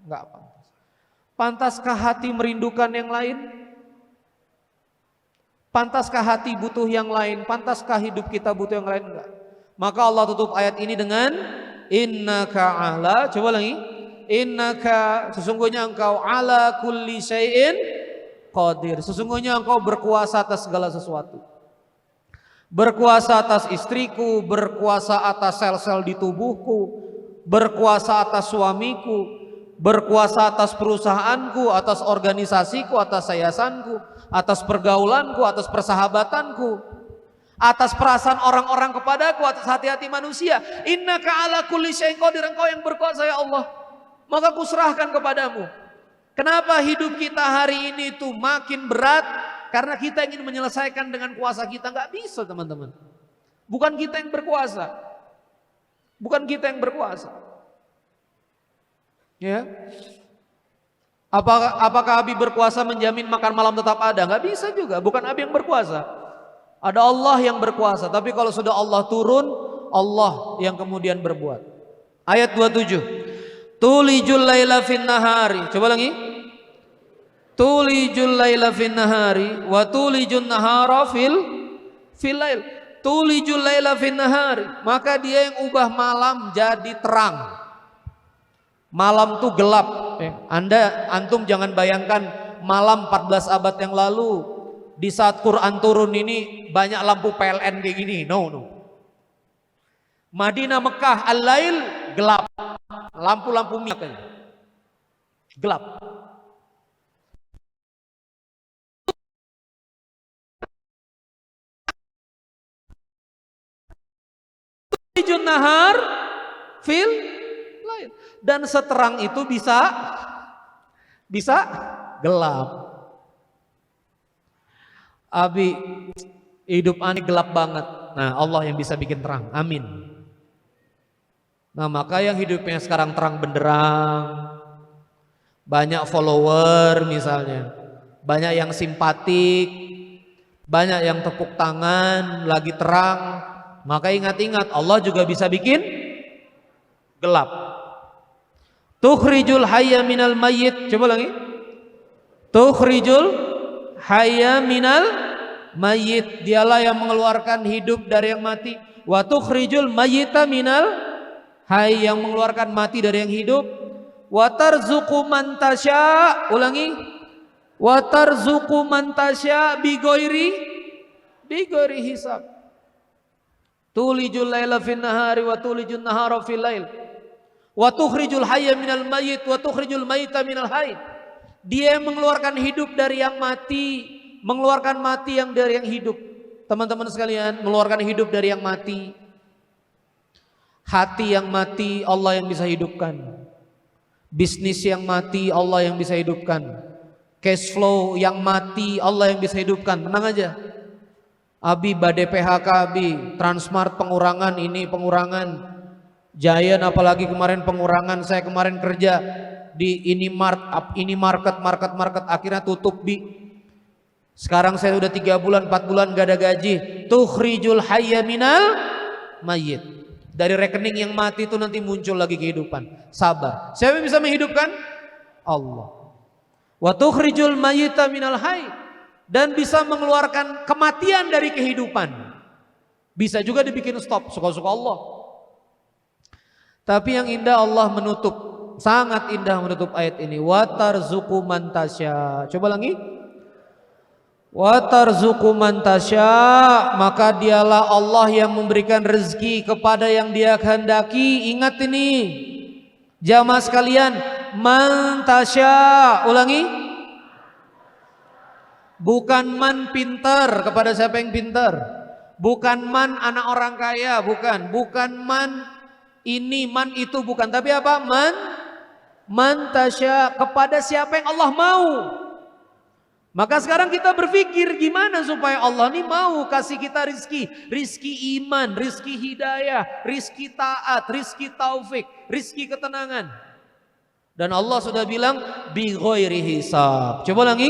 Enggak pantas. Pantaskah hati merindukan yang lain? Pantaskah hati butuh yang lain? Pantaskah hidup kita butuh yang lain? Enggak. Maka Allah tutup ayat ini dengan innaka ala, coba lagi, innaka, sesungguhnya engkau ala kulli syai'in qadir, sesungguhnya engkau berkuasa atas segala sesuatu. Berkuasa atas istriku, berkuasa atas sel-sel di tubuhku, berkuasa atas suamiku, berkuasa atas perusahaanku, atas organisasiku, atas yayasanku, atas pergaulanku, atas persahabatanku, atas perasaan orang-orang kepadaku, atas hati-hati manusia. Innaka ala kulli syai'in qadir, engkau yang berkuasa ya Allah, maka kuserahkan kepadamu. Kenapa hidup kita hari ini tuh makin berat? Karena kita ingin menyelesaikan dengan kuasa kita. Nggak bisa teman-teman. Bukan kita yang berkuasa. Bukan kita yang berkuasa. Ya. Apakah Abi berkuasa menjamin makan malam tetap ada? Nggak bisa juga. Bukan Abi yang berkuasa. Ada Allah yang berkuasa. Tapi kalau sudah Allah turun, Allah yang kemudian berbuat. Ayat 27. Tulijul laila fin nahari. Coba lagi. Tulijul laila fin nahari wa tulijun nahara fil lail. Tulijul laila fin nahari, maka dia yang ubah malam jadi terang. Malam tuh gelap. Antum jangan bayangkan malam 14 abad yang lalu di saat Quran turun ini banyak lampu PLN kayak gini. No. Madinah, Mekah, al-lail gelap. Lampu-lampu minyak gelap. Tulijun nahar fil lail, dan seterang itu bisa gelap. Abi, hidup ani gelap banget. Nah, Allah yang bisa bikin terang. Amin. Nah, maka yang hidupnya sekarang terang benderang, banyak follower misalnya, banyak yang simpatik, banyak yang tepuk tangan, lagi terang, maka ingat-ingat Allah juga bisa bikin gelap. Tukhrijul hayya minal mayyit. Coba lagi. Tukhrijul hayya minal mayyit. Dialah yang mengeluarkan hidup dari yang mati. Wa tukhrijul mayyita minal hayy, yang mengeluarkan mati dari yang hidup. Wa tarzuqu man tasya. Ulangi. Wa tarzuqu man tasya bighairi hisab. Tulijul laila fin nahari wa tulijun nahara fil lail. Wa tukhrijul hayya minal mayyit wa tukhrijul mayyita minal hayy. Dia yang mengeluarkan hidup dari yang mati, mengeluarkan mati yang dari yang hidup. Teman-teman sekalian, mengeluarkan hidup dari yang mati. Hati yang mati Allah yang bisa hidupkan. Bisnis yang mati Allah yang bisa hidupkan. Cash flow yang mati Allah yang bisa hidupkan. Tenang aja. Abi badai PHK, Abi Transmart pengurangan, ini pengurangan, Giant apalagi kemarin pengurangan. Saya kemarin kerja di ini market akhirnya tutup, Bi. Sekarang saya udah 3 bulan 4 bulan gak ada gaji. Tukhrijul hayya minal mayyit. Dari rekening yang mati itu nanti muncul lagi kehidupan. Sabar. Siapa yang bisa menghidupkan? Allah. Wa tukhrijul mayyita minal hayy, dan bisa mengeluarkan kematian dari kehidupan. Bisa juga dibikin stop, suka-suka Allah. Tapi yang indah Allah menutup, sangat indah menutup ayat ini. Wa tarzuqu man tasya. Coba lagi. Wa tarzuqu man tasya, maka dialah Allah yang memberikan rezeki kepada yang Dia kehendaki. Ingat ini, jamaah sekalian, man tasya. Ulangi. Bukan man pintar kepada siapa yang pintar. Bukan man anak orang kaya, bukan. Bukan man ini, man itu, bukan. Tapi apa? Man tasya, kepada siapa yang Allah mau. Maka sekarang kita berpikir gimana supaya Allah ini mau kasih kita rizki. Rizki iman, rizki hidayah, rizki taat, rizki taufik, rizki ketenangan. Dan Allah sudah bilang bi ghairi hisab. Coba lagi.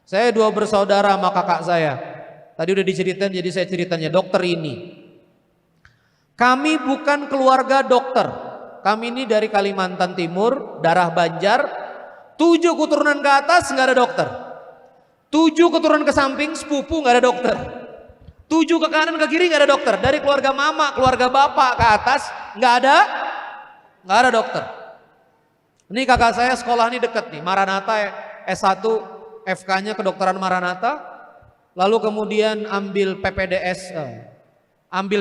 Saya dua bersaudara sama kakak saya. Tadi udah diceritain, jadi saya ceritanya dokter ini. Kami bukan keluarga dokter. Kami ini dari Kalimantan Timur, darah Banjar. 7 keturunan ke atas nggak ada dokter. 7 keturunan ke samping sepupu nggak ada dokter. 7 ke kanan ke kiri nggak ada dokter. Dari keluarga mama, keluarga bapak ke atas nggak ada dokter. Ini kakak saya sekolah ini deket nih, Maranatha S1, FK-nya kedokteran Maranatha. Lalu kemudian ambil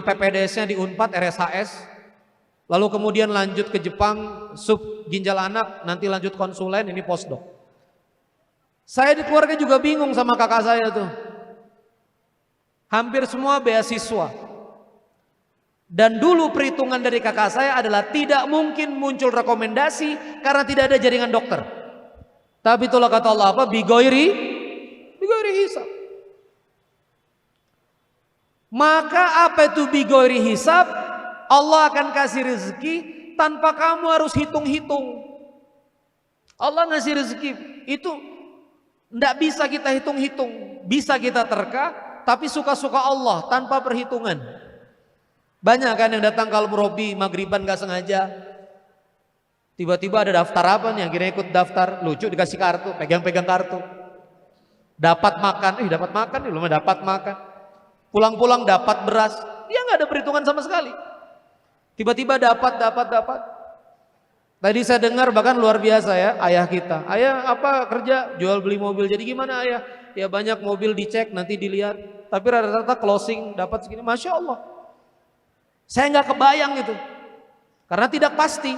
PPDS-nya di Unpad RSHS. Lalu kemudian lanjut ke Jepang, sub ginjal anak, nanti lanjut konsulen, ini postdoc. Saya di keluarga juga bingung sama kakak saya tuh. Hampir semua beasiswa. Dan dulu perhitungan dari kakak saya adalah tidak mungkin muncul rekomendasi karena tidak ada jaringan dokter. Tapi itulah kata Allah apa? Bigoiri hisab. Maka apa itu bigoiri hisab? Allah akan kasih rezeki tanpa kamu harus hitung-hitung. Allah ngasih rezeki itu tidak bisa kita hitung-hitung. Bisa kita terka, tapi suka-suka Allah tanpa perhitungan. Banyak kan yang datang kalau merobi maghriban gak sengaja. Tiba-tiba ada daftar apa nih, akhirnya ikut daftar, lucu dikasih kartu, pegang-pegang kartu. Dapat makan, belum dapat makan. Pulang-pulang dapat beras, dia nggak ada perhitungan sama sekali. Tiba-tiba dapat. Tadi saya dengar bahkan luar biasa ya, ayah kita. Ayah apa kerja? Jual beli mobil. Jadi gimana ayah? Ya banyak mobil dicek, nanti dilihat. Tapi rata-rata closing dapat segini, Masya Allah. Saya nggak kebayang itu, karena tidak pasti.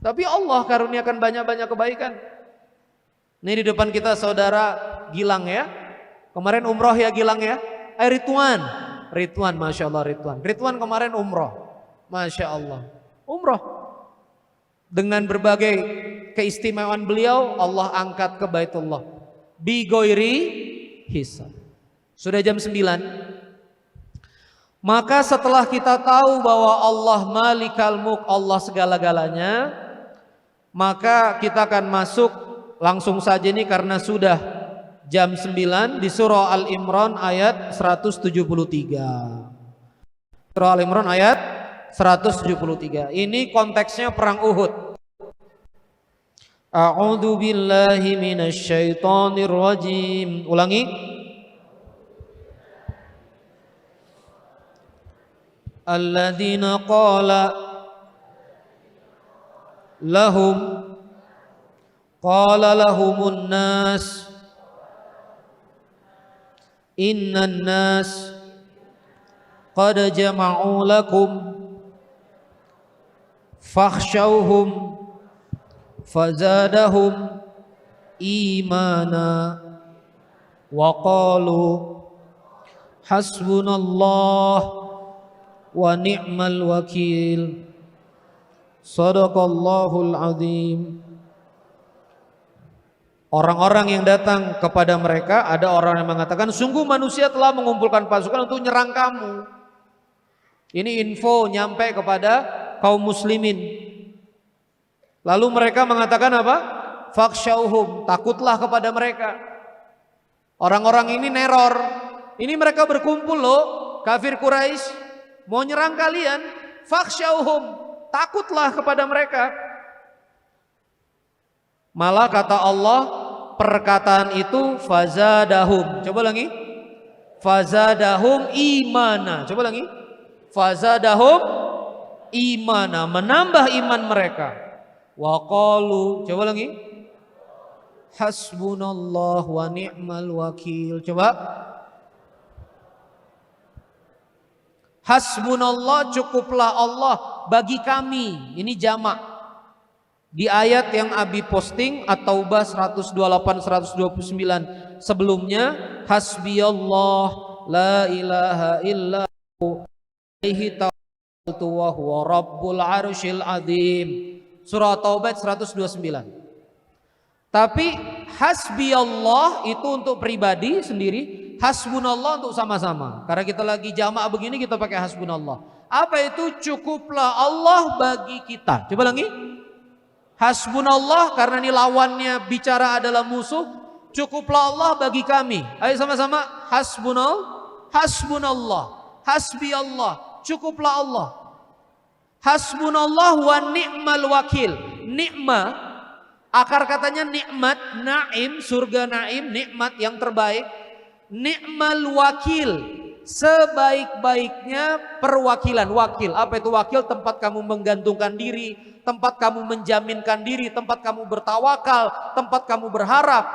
Tapi Allah karuniakan banyak-banyak kebaikan. Ini di depan kita saudara Gilang ya. Kemarin umroh ya Gilang ya. Ridwan, Masya Allah Ridwan kemarin umroh. Masya Allah. Umroh. Dengan berbagai keistimewaan beliau, Allah angkat ke Baitullah. Bigoiri hisab. Sudah jam 9. Maka setelah kita tahu bahwa Allah Malikal Mulk, Allah segala-galanya, maka kita akan masuk langsung saja ini karena sudah jam 9 di surah Al-Imran ayat 173. Surah Al-Imran ayat 173. Ini konteksnya perang Uhud. A'udzu billahi minasy syaithanir rajim. Ulangi. Alladzina qala lahumun nas innan nas qad jama'u lakum fakhshawhum fazadahum imana wa qalu hasbunallah wa ni'mal wakil. Shadaqallahul azim. Orang-orang yang datang kepada mereka, ada orang yang mengatakan, sungguh manusia telah mengumpulkan pasukan untuk nyerang kamu. Ini info nyampe kepada kaum muslimin. Lalu mereka mengatakan apa? Fakhshawhum, takutlah kepada mereka. Orang-orang ini neror. Ini mereka berkumpul loh, kafir Quraisy mau nyerang kalian. Fakhshawhum, takutlah kepada mereka. Malah kata Allah, perkataan itu fazadahum. Coba lagi. Fazadahum imana. Coba lagi. Fazadahum imana, menambah iman mereka. Wa qalu, coba lagi. Hasbunallah wa ni'mal wakil. Coba. Hasbunallah, cukuplah Allah bagi kami. Ini jamak. Di ayat yang Abi posting At-Taubah 128 129 sebelumnya, hasbiyallah la ilaha illa alaihi tawakkaltu wa huwa rabbul arsyil azim. Surah Taubah 129. Tapi hasbiyallah itu untuk pribadi sendiri, hasbunallah untuk sama-sama. Karena kita lagi jamaah begini kita pakai hasbunallah. Apa itu? Cukuplah Allah bagi kita. Coba lagi. Hasbunallah karena ini lawannya bicara adalah musuh. Cukuplah Allah bagi kami. Ayo sama-sama. Hasbunallah. Hasbiyallah. Cukuplah Allah. Hasbunallah wa ni'mal wakil. Nikmat, akar katanya nikmat, naim, surga naim, nikmat yang terbaik. Ni'mal wakil, sebaik-baiknya perwakilan. Wakil, apa itu wakil? Tempat kamu menggantungkan diri, tempat kamu menjaminkan diri, tempat kamu bertawakal, tempat kamu berharap.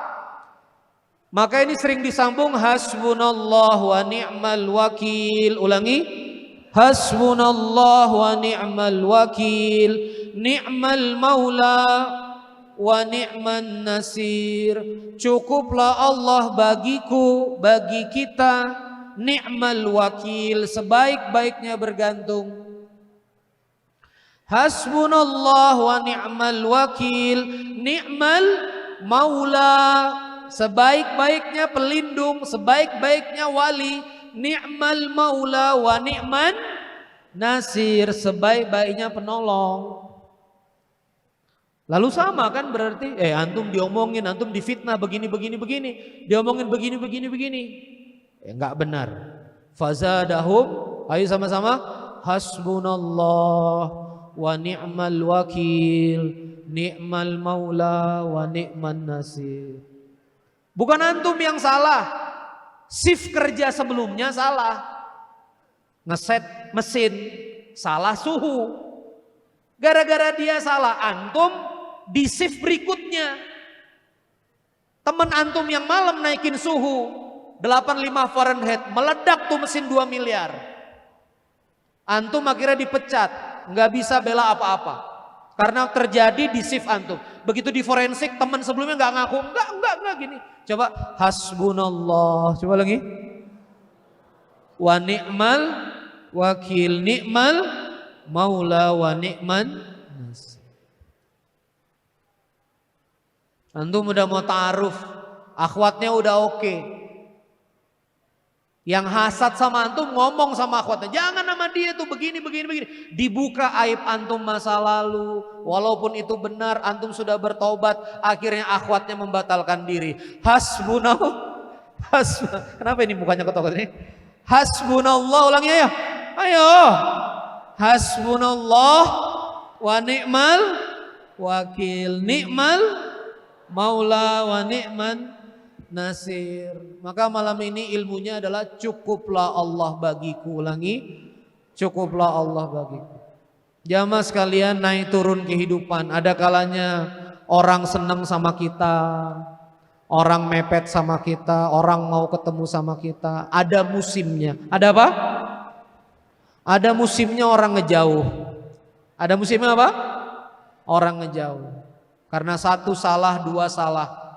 Maka ini sering disambung hasbunallah wa ni'mal wakil. Ulangi, hasbunallah wa ni'mal wakil, ni'mal maula wa ni'man nasir. Cukuplah Allah bagiku, bagi kita, ni'mal wakil, sebaik-baiknya bergantung. Hasbunallah wa ni'mal wakil, ni'mal maula, sebaik-baiknya pelindung, sebaik-baiknya wali. Ni'mal maula wa ni'man nasir, sebaik-baiknya penolong. Lalu sama kan berarti antum diomongin, antum difitnah begini, diomongin begini. Enggak benar. Fazadahum, ayo sama-sama, hasbunallah wa ni'mal wakil, ni'mal maula wa ni'man nasir. Bukan antum yang salah. Shift kerja sebelumnya salah. Ngeset mesin salah suhu. Gara-gara dia salah, antum di shift berikutnya teman antum yang malam naikin suhu 85 Fahrenheit, meledak tuh mesin 2 miliar. Antum akhirnya dipecat, nggak bisa bela apa-apa karena terjadi di shift antum. Begitu di forensik teman sebelumnya nggak ngaku, enggak gini. Coba hasbunallah, coba lagi. Wa ni'mal wakil, ni'mal maula wa ni'man nasir. Antum udah mau ta'aruf, akhwatnya udah oke. Yang hasad sama antum ngomong sama akhwatnya, jangan nama dia tuh begini. Dibuka aib antum masa lalu, walaupun itu benar antum sudah bertobat, akhirnya akhwatnya membatalkan diri. Hasbunallah. Kenapa ini mukanya kotor ini? Hasbunallah, ulangnya ya. Ayo. Hasbunallah wa ni'mal wakil, ni'mal maula wa ni'man nasir. Maka malam ini ilmunya adalah cukuplah Allah bagiku. Ulangi, cukuplah Allah bagiku. Jamaah sekalian, naik turun kehidupan. Ada kalanya orang senang sama kita, orang mepet sama kita, orang mau ketemu sama kita. Ada musimnya. Ada apa? Ada musimnya orang ngejauh. Ada musimnya apa? Orang ngejauh. Karena satu salah, dua salah.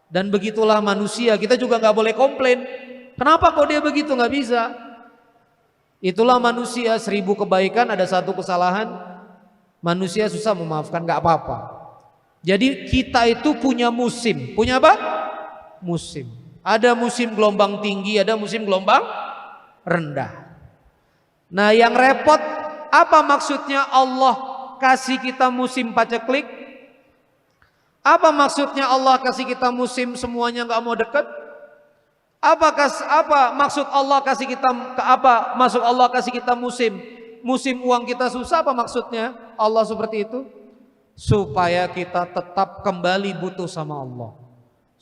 Dan begitulah manusia, kita juga gak boleh komplain. Kenapa kok dia begitu? Gak bisa. Itulah manusia, 1000 kebaikan ada satu kesalahan. Manusia susah memaafkan, gak apa-apa. Jadi kita itu punya musim. Punya apa? Musim. Ada musim gelombang tinggi, ada musim gelombang rendah. Nah yang repot, apa maksudnya Allah kasih kita musim paceklik? Apa maksudnya Allah kasih kita musim semuanya nggak mau dekat? Apa maksud Allah kasih kita Masuk Allah kasih kita musim uang kita susah, apa maksudnya Allah seperti itu? Supaya kita tetap kembali butuh sama Allah.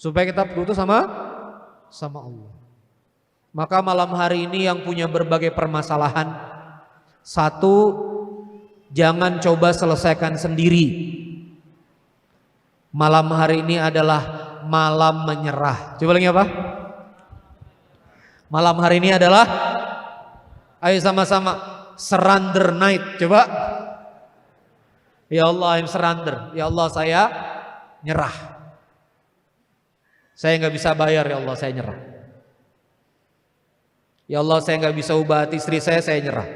Supaya kita butuh sama Allah. Maka malam hari ini yang punya berbagai permasalahan, satu, jangan coba selesaikan sendiri. Malam hari ini adalah malam menyerah. Coba lagi apa? Malam hari ini adalah, ayo sama-sama, surrender night. Coba. Ya Allah, I'm surrender. Ya Allah, saya nyerah. Saya nggak bisa bayar, ya Allah, saya nyerah. Ya Allah, saya nggak bisa ubah hati istri saya nyerah.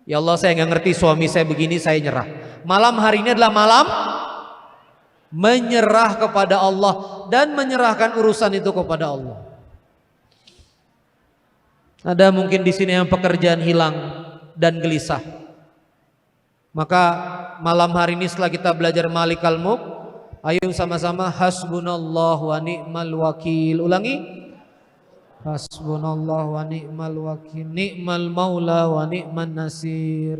Ya Allah, saya nggak ngerti suami saya begini, saya nyerah. Malam hari ini adalah malam menyerah kepada Allah dan menyerahkan urusan itu kepada Allah. Ada mungkin di sini yang pekerjaan hilang dan gelisah. Maka malam hari ini setelah kita belajar Malikal Mulk, ayo sama-sama hasbunallahu wa ni'mal wakil. Ulangi. Hasbunallahu wa ni'mal wakil, ni'mal maula wa ni'man nasir.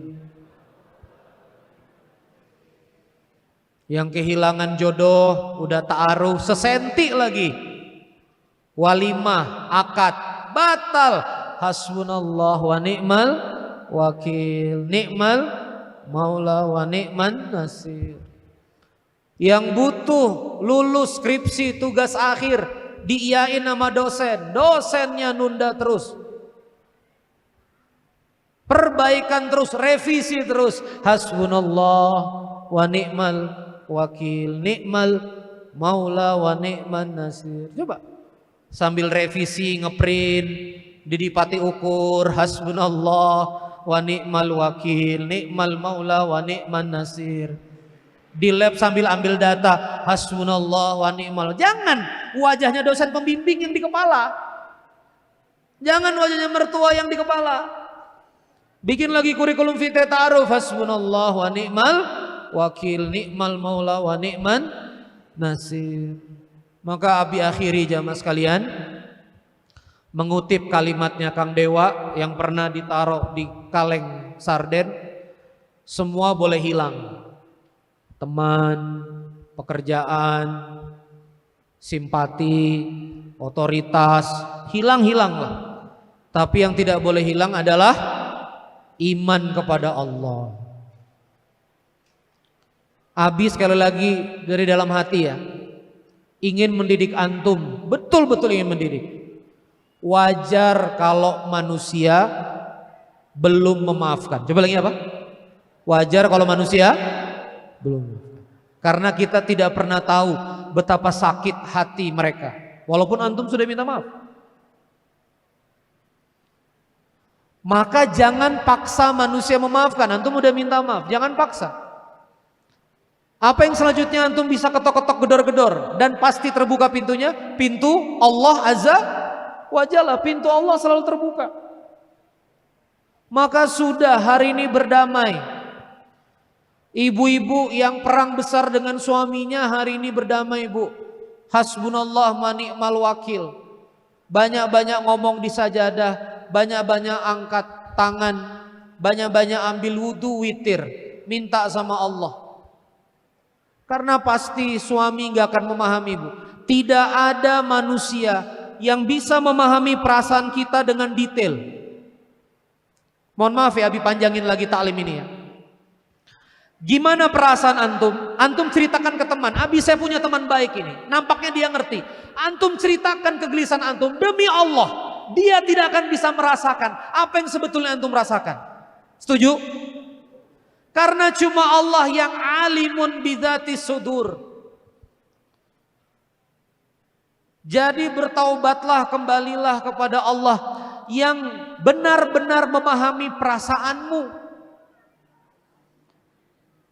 Yang kehilangan jodoh udah ta'aruf sesenti lagi, walimah, akad, batal. Hasbunallahu wa ni'mal wakil, ni'mal maula wa ni'man nasir. Yang butuh lulus skripsi tugas akhir diiyain sama dosen, dosennya nunda terus, perbaikan terus, revisi terus. Hasbunallah wa ni'mal wakil, ni'mal maula wa ni'man nasir. Coba sambil revisi ngeprint, didipati ukur, hasbunallah wa ni'mal wakil, ni'mal maula wa ni'man nasir. Di lab sambil ambil data, hasbunallah wa ni'mal. Jangan wajahnya dosen pembimbing yang di kepala, jangan wajahnya mertua yang di kepala. Bikin lagi kurikulum fit ta'aruf, hasbunallah wa ni'mal wakil, ni'mal maula wa ni'man nasir. Maka abi akhiri jamaah sekalian, mengutip kalimatnya Kang Dewa yang pernah ditaruh di kaleng sarden. Semua boleh hilang, teman, pekerjaan, simpati, otoritas, hilang-hilanglah. Tapi yang tidak boleh hilang adalah iman kepada Allah. Abi sekali lagi dari dalam hati ya, ingin mendidik antum, betul-betul ingin mendidik. Wajar kalau manusia belum memaafkan. Coba lagi apa? Wajar kalau manusia belum. Karena kita tidak pernah tahu betapa sakit hati mereka, walaupun antum sudah minta maaf. Maka jangan paksa manusia memaafkan. Antum udah minta maaf, jangan paksa. Apa yang selanjutnya antum bisa ketok-ketok gedor-gedor dan pasti terbuka pintunya? Pintu Allah Azza wa Jalla, pintu Allah selalu terbuka. Maka sudah hari ini berdamai. Ibu-ibu yang perang besar dengan suaminya hari ini berdamai, Bu. Hasbunallah wa ni'mal wakil. Banyak-banyak ngomong di sajadah, banyak-banyak angkat tangan, banyak-banyak ambil wudu witir, minta sama Allah. Karena pasti suami gak akan memahami, Bu. Tidak ada manusia yang bisa memahami perasaan kita dengan detail. Mohon maaf ya, Abi panjangin lagi taklim ini ya. Gimana perasaan antum? Antum ceritakan ke teman. Abi, saya punya teman baik ini, nampaknya dia ngerti. Antum ceritakan kegelisahan antum, demi Allah dia tidak akan bisa merasakan apa yang sebetulnya antum rasakan. Setuju? Karena cuma Allah yang alimun bidzatis sudur. Jadi bertaubatlah, kembalilah kepada Allah yang benar-benar memahami perasaanmu.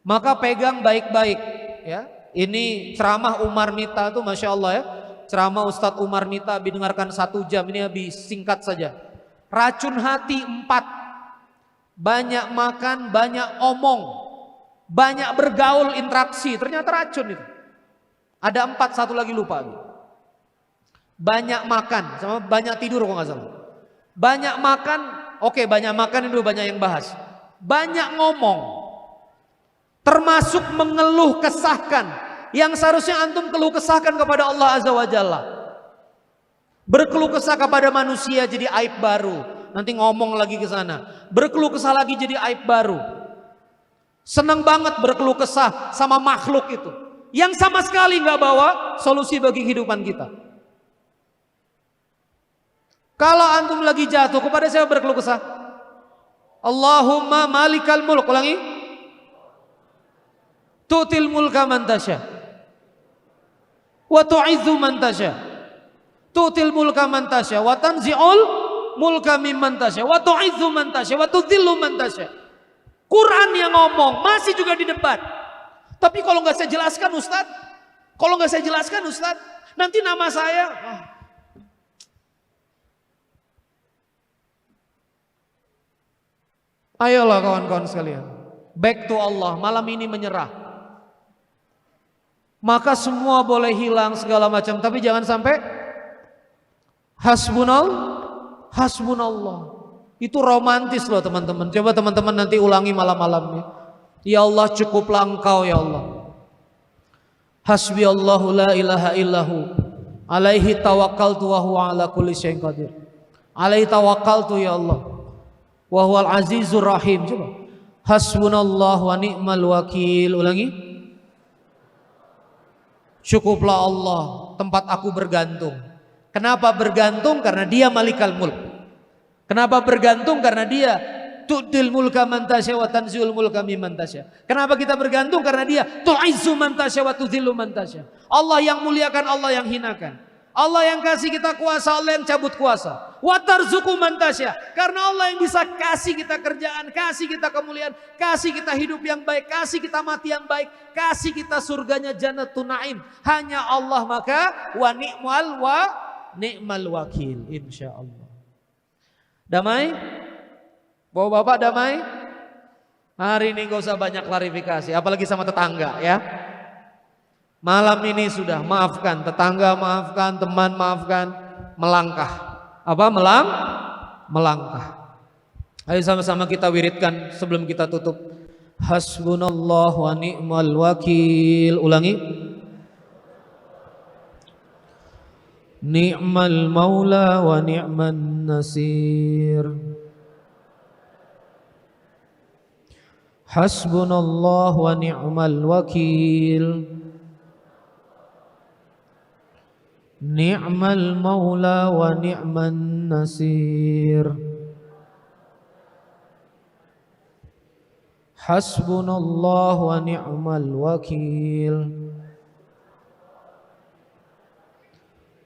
Maka pegang baik-baik ya. Ini ceramah Umar Mita tuh Masya Allah ya. Ceramah Ustadz Umar Mita didengarkan 1 jam. Ini habis singkat saja. Racun hati 4. Banyak makan, banyak omong, banyak bergaul, interaksi. Ternyata racun itu. Ada 4, satu lagi lupa. Banyak makan sama banyak tidur kok nggak salah. Banyak makan, oke, banyak makan itu banyak yang bahas. Banyak ngomong, termasuk mengeluh kesahkan yang seharusnya antum keluh kesahkan kepada Allah Azza wa Jalla. Berkeluh kesah kepada manusia jadi aib baru, nanti ngomong lagi ke sana. Berkeluh kesah lagi jadi aib baru. Senang banget berkeluh kesah sama makhluk itu yang sama sekali nggak bawa solusi bagi kehidupan kita. Kalau antum lagi jatuh, kepada siapa berkeluh kesah? Allahumma malikal mulk. Ulangi. tu'til mulka man tasya wa tu'izzu man tasya, tu'til mulka man tasya wa tanzi'ul mulka mimman tasya wa tu'izzu man tasya wa tudhillu man tasya. Quran yang ngomong, masih juga di debat. Tapi kalau nggak saya jelaskan Ustaz, nanti nama saya Ayolah kawan-kawan sekalian, back to Allah, malam ini menyerah. Maka semua boleh hilang segala macam, tapi jangan sampai hasbunallah. Itu romantis loh teman-teman. Coba teman-teman nanti ulangi malam-malamnya. Ya Allah, cukuplah Engkau ya Allah. Hasbi Allahu la ilaha illahu alaihi tawakkaltu wa huwa ala kulli syai'in qadir. Alaihi tawakkaltu ya Allah. Wa huwal azizur rahim. Coba. Hasbunallah wa ni'mal wakil. Ulangi. Cukuplah Allah tempat aku bergantung. Kenapa bergantung? Karena Dia Malikal Mulk. Kenapa bergantung? Karena Dia tu'til mulka man tasya wa tanzi'ul mulka mimman tasya. Kenapa kita bergantung? Karena Dia tu'izzu man tasya wa tudhillu man tasya. Allah yang muliakan, Allah yang hinakan. Allah yang kasih kita kuasa, Allah yang cabut kuasa. Wa tarzuqu man tasya. Karena Allah yang bisa kasih kita kerjaan, kasih kita kemuliaan, kasih kita hidup yang baik, kasih kita mati yang baik, kasih kita surganya jannatun naim. Hanya Allah, maka wa ni'mal wakil, insyaallah. Damai? Bapak-bapak damai? Hari ini gak usah banyak klarifikasi, apalagi sama tetangga ya. Malam ini sudah maafkan tetangga, maafkan teman, maafkan, melangkah. Apa? Melangkah. Ayo sama-sama kita wiridkan sebelum kita tutup. Hasbunallah wa ni'mal wakil. Ulangi. Ni'mal maula wa ni'man nasir. Hasbunallah wa ni'mal wakil. Ni'mal maula wa ni'man nasir. Hasbunallah wa ni'mal wakil.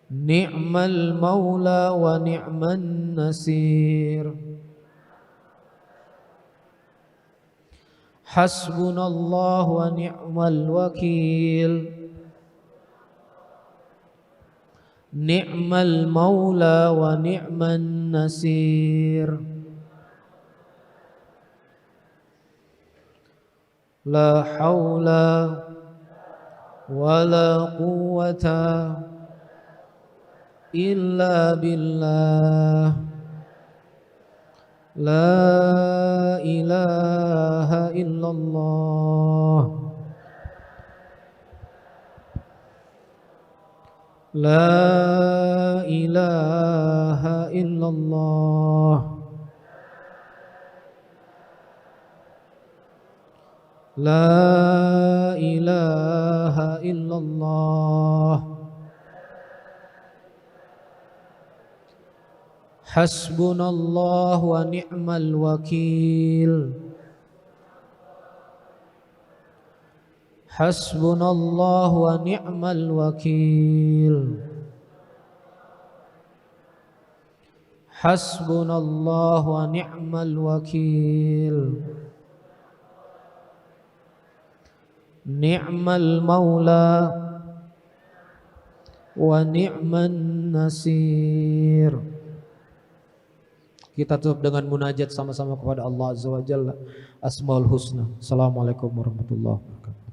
Ni'mal maula wa ni'man nasir. Hasbunallah wa ni'mal wakil. Ni'mal maula wa ni'man nasir. La hawla wa la quwwata illa billah. La ilaha illallah. La ilaha illallah. La ilaha illallah. Hasbunallah wa ni'mal wakil. Hasbunallah wa ni'mal wakil. Hasbunallah wa ni'mal wakil. Ni'mal maula wa ni'man nasir. Kita tutup dengan munajat sama-sama kepada Allah Azza wa Jalla. Asmaul Husna. Assalamualaikum warahmatullahi wabarakatuh.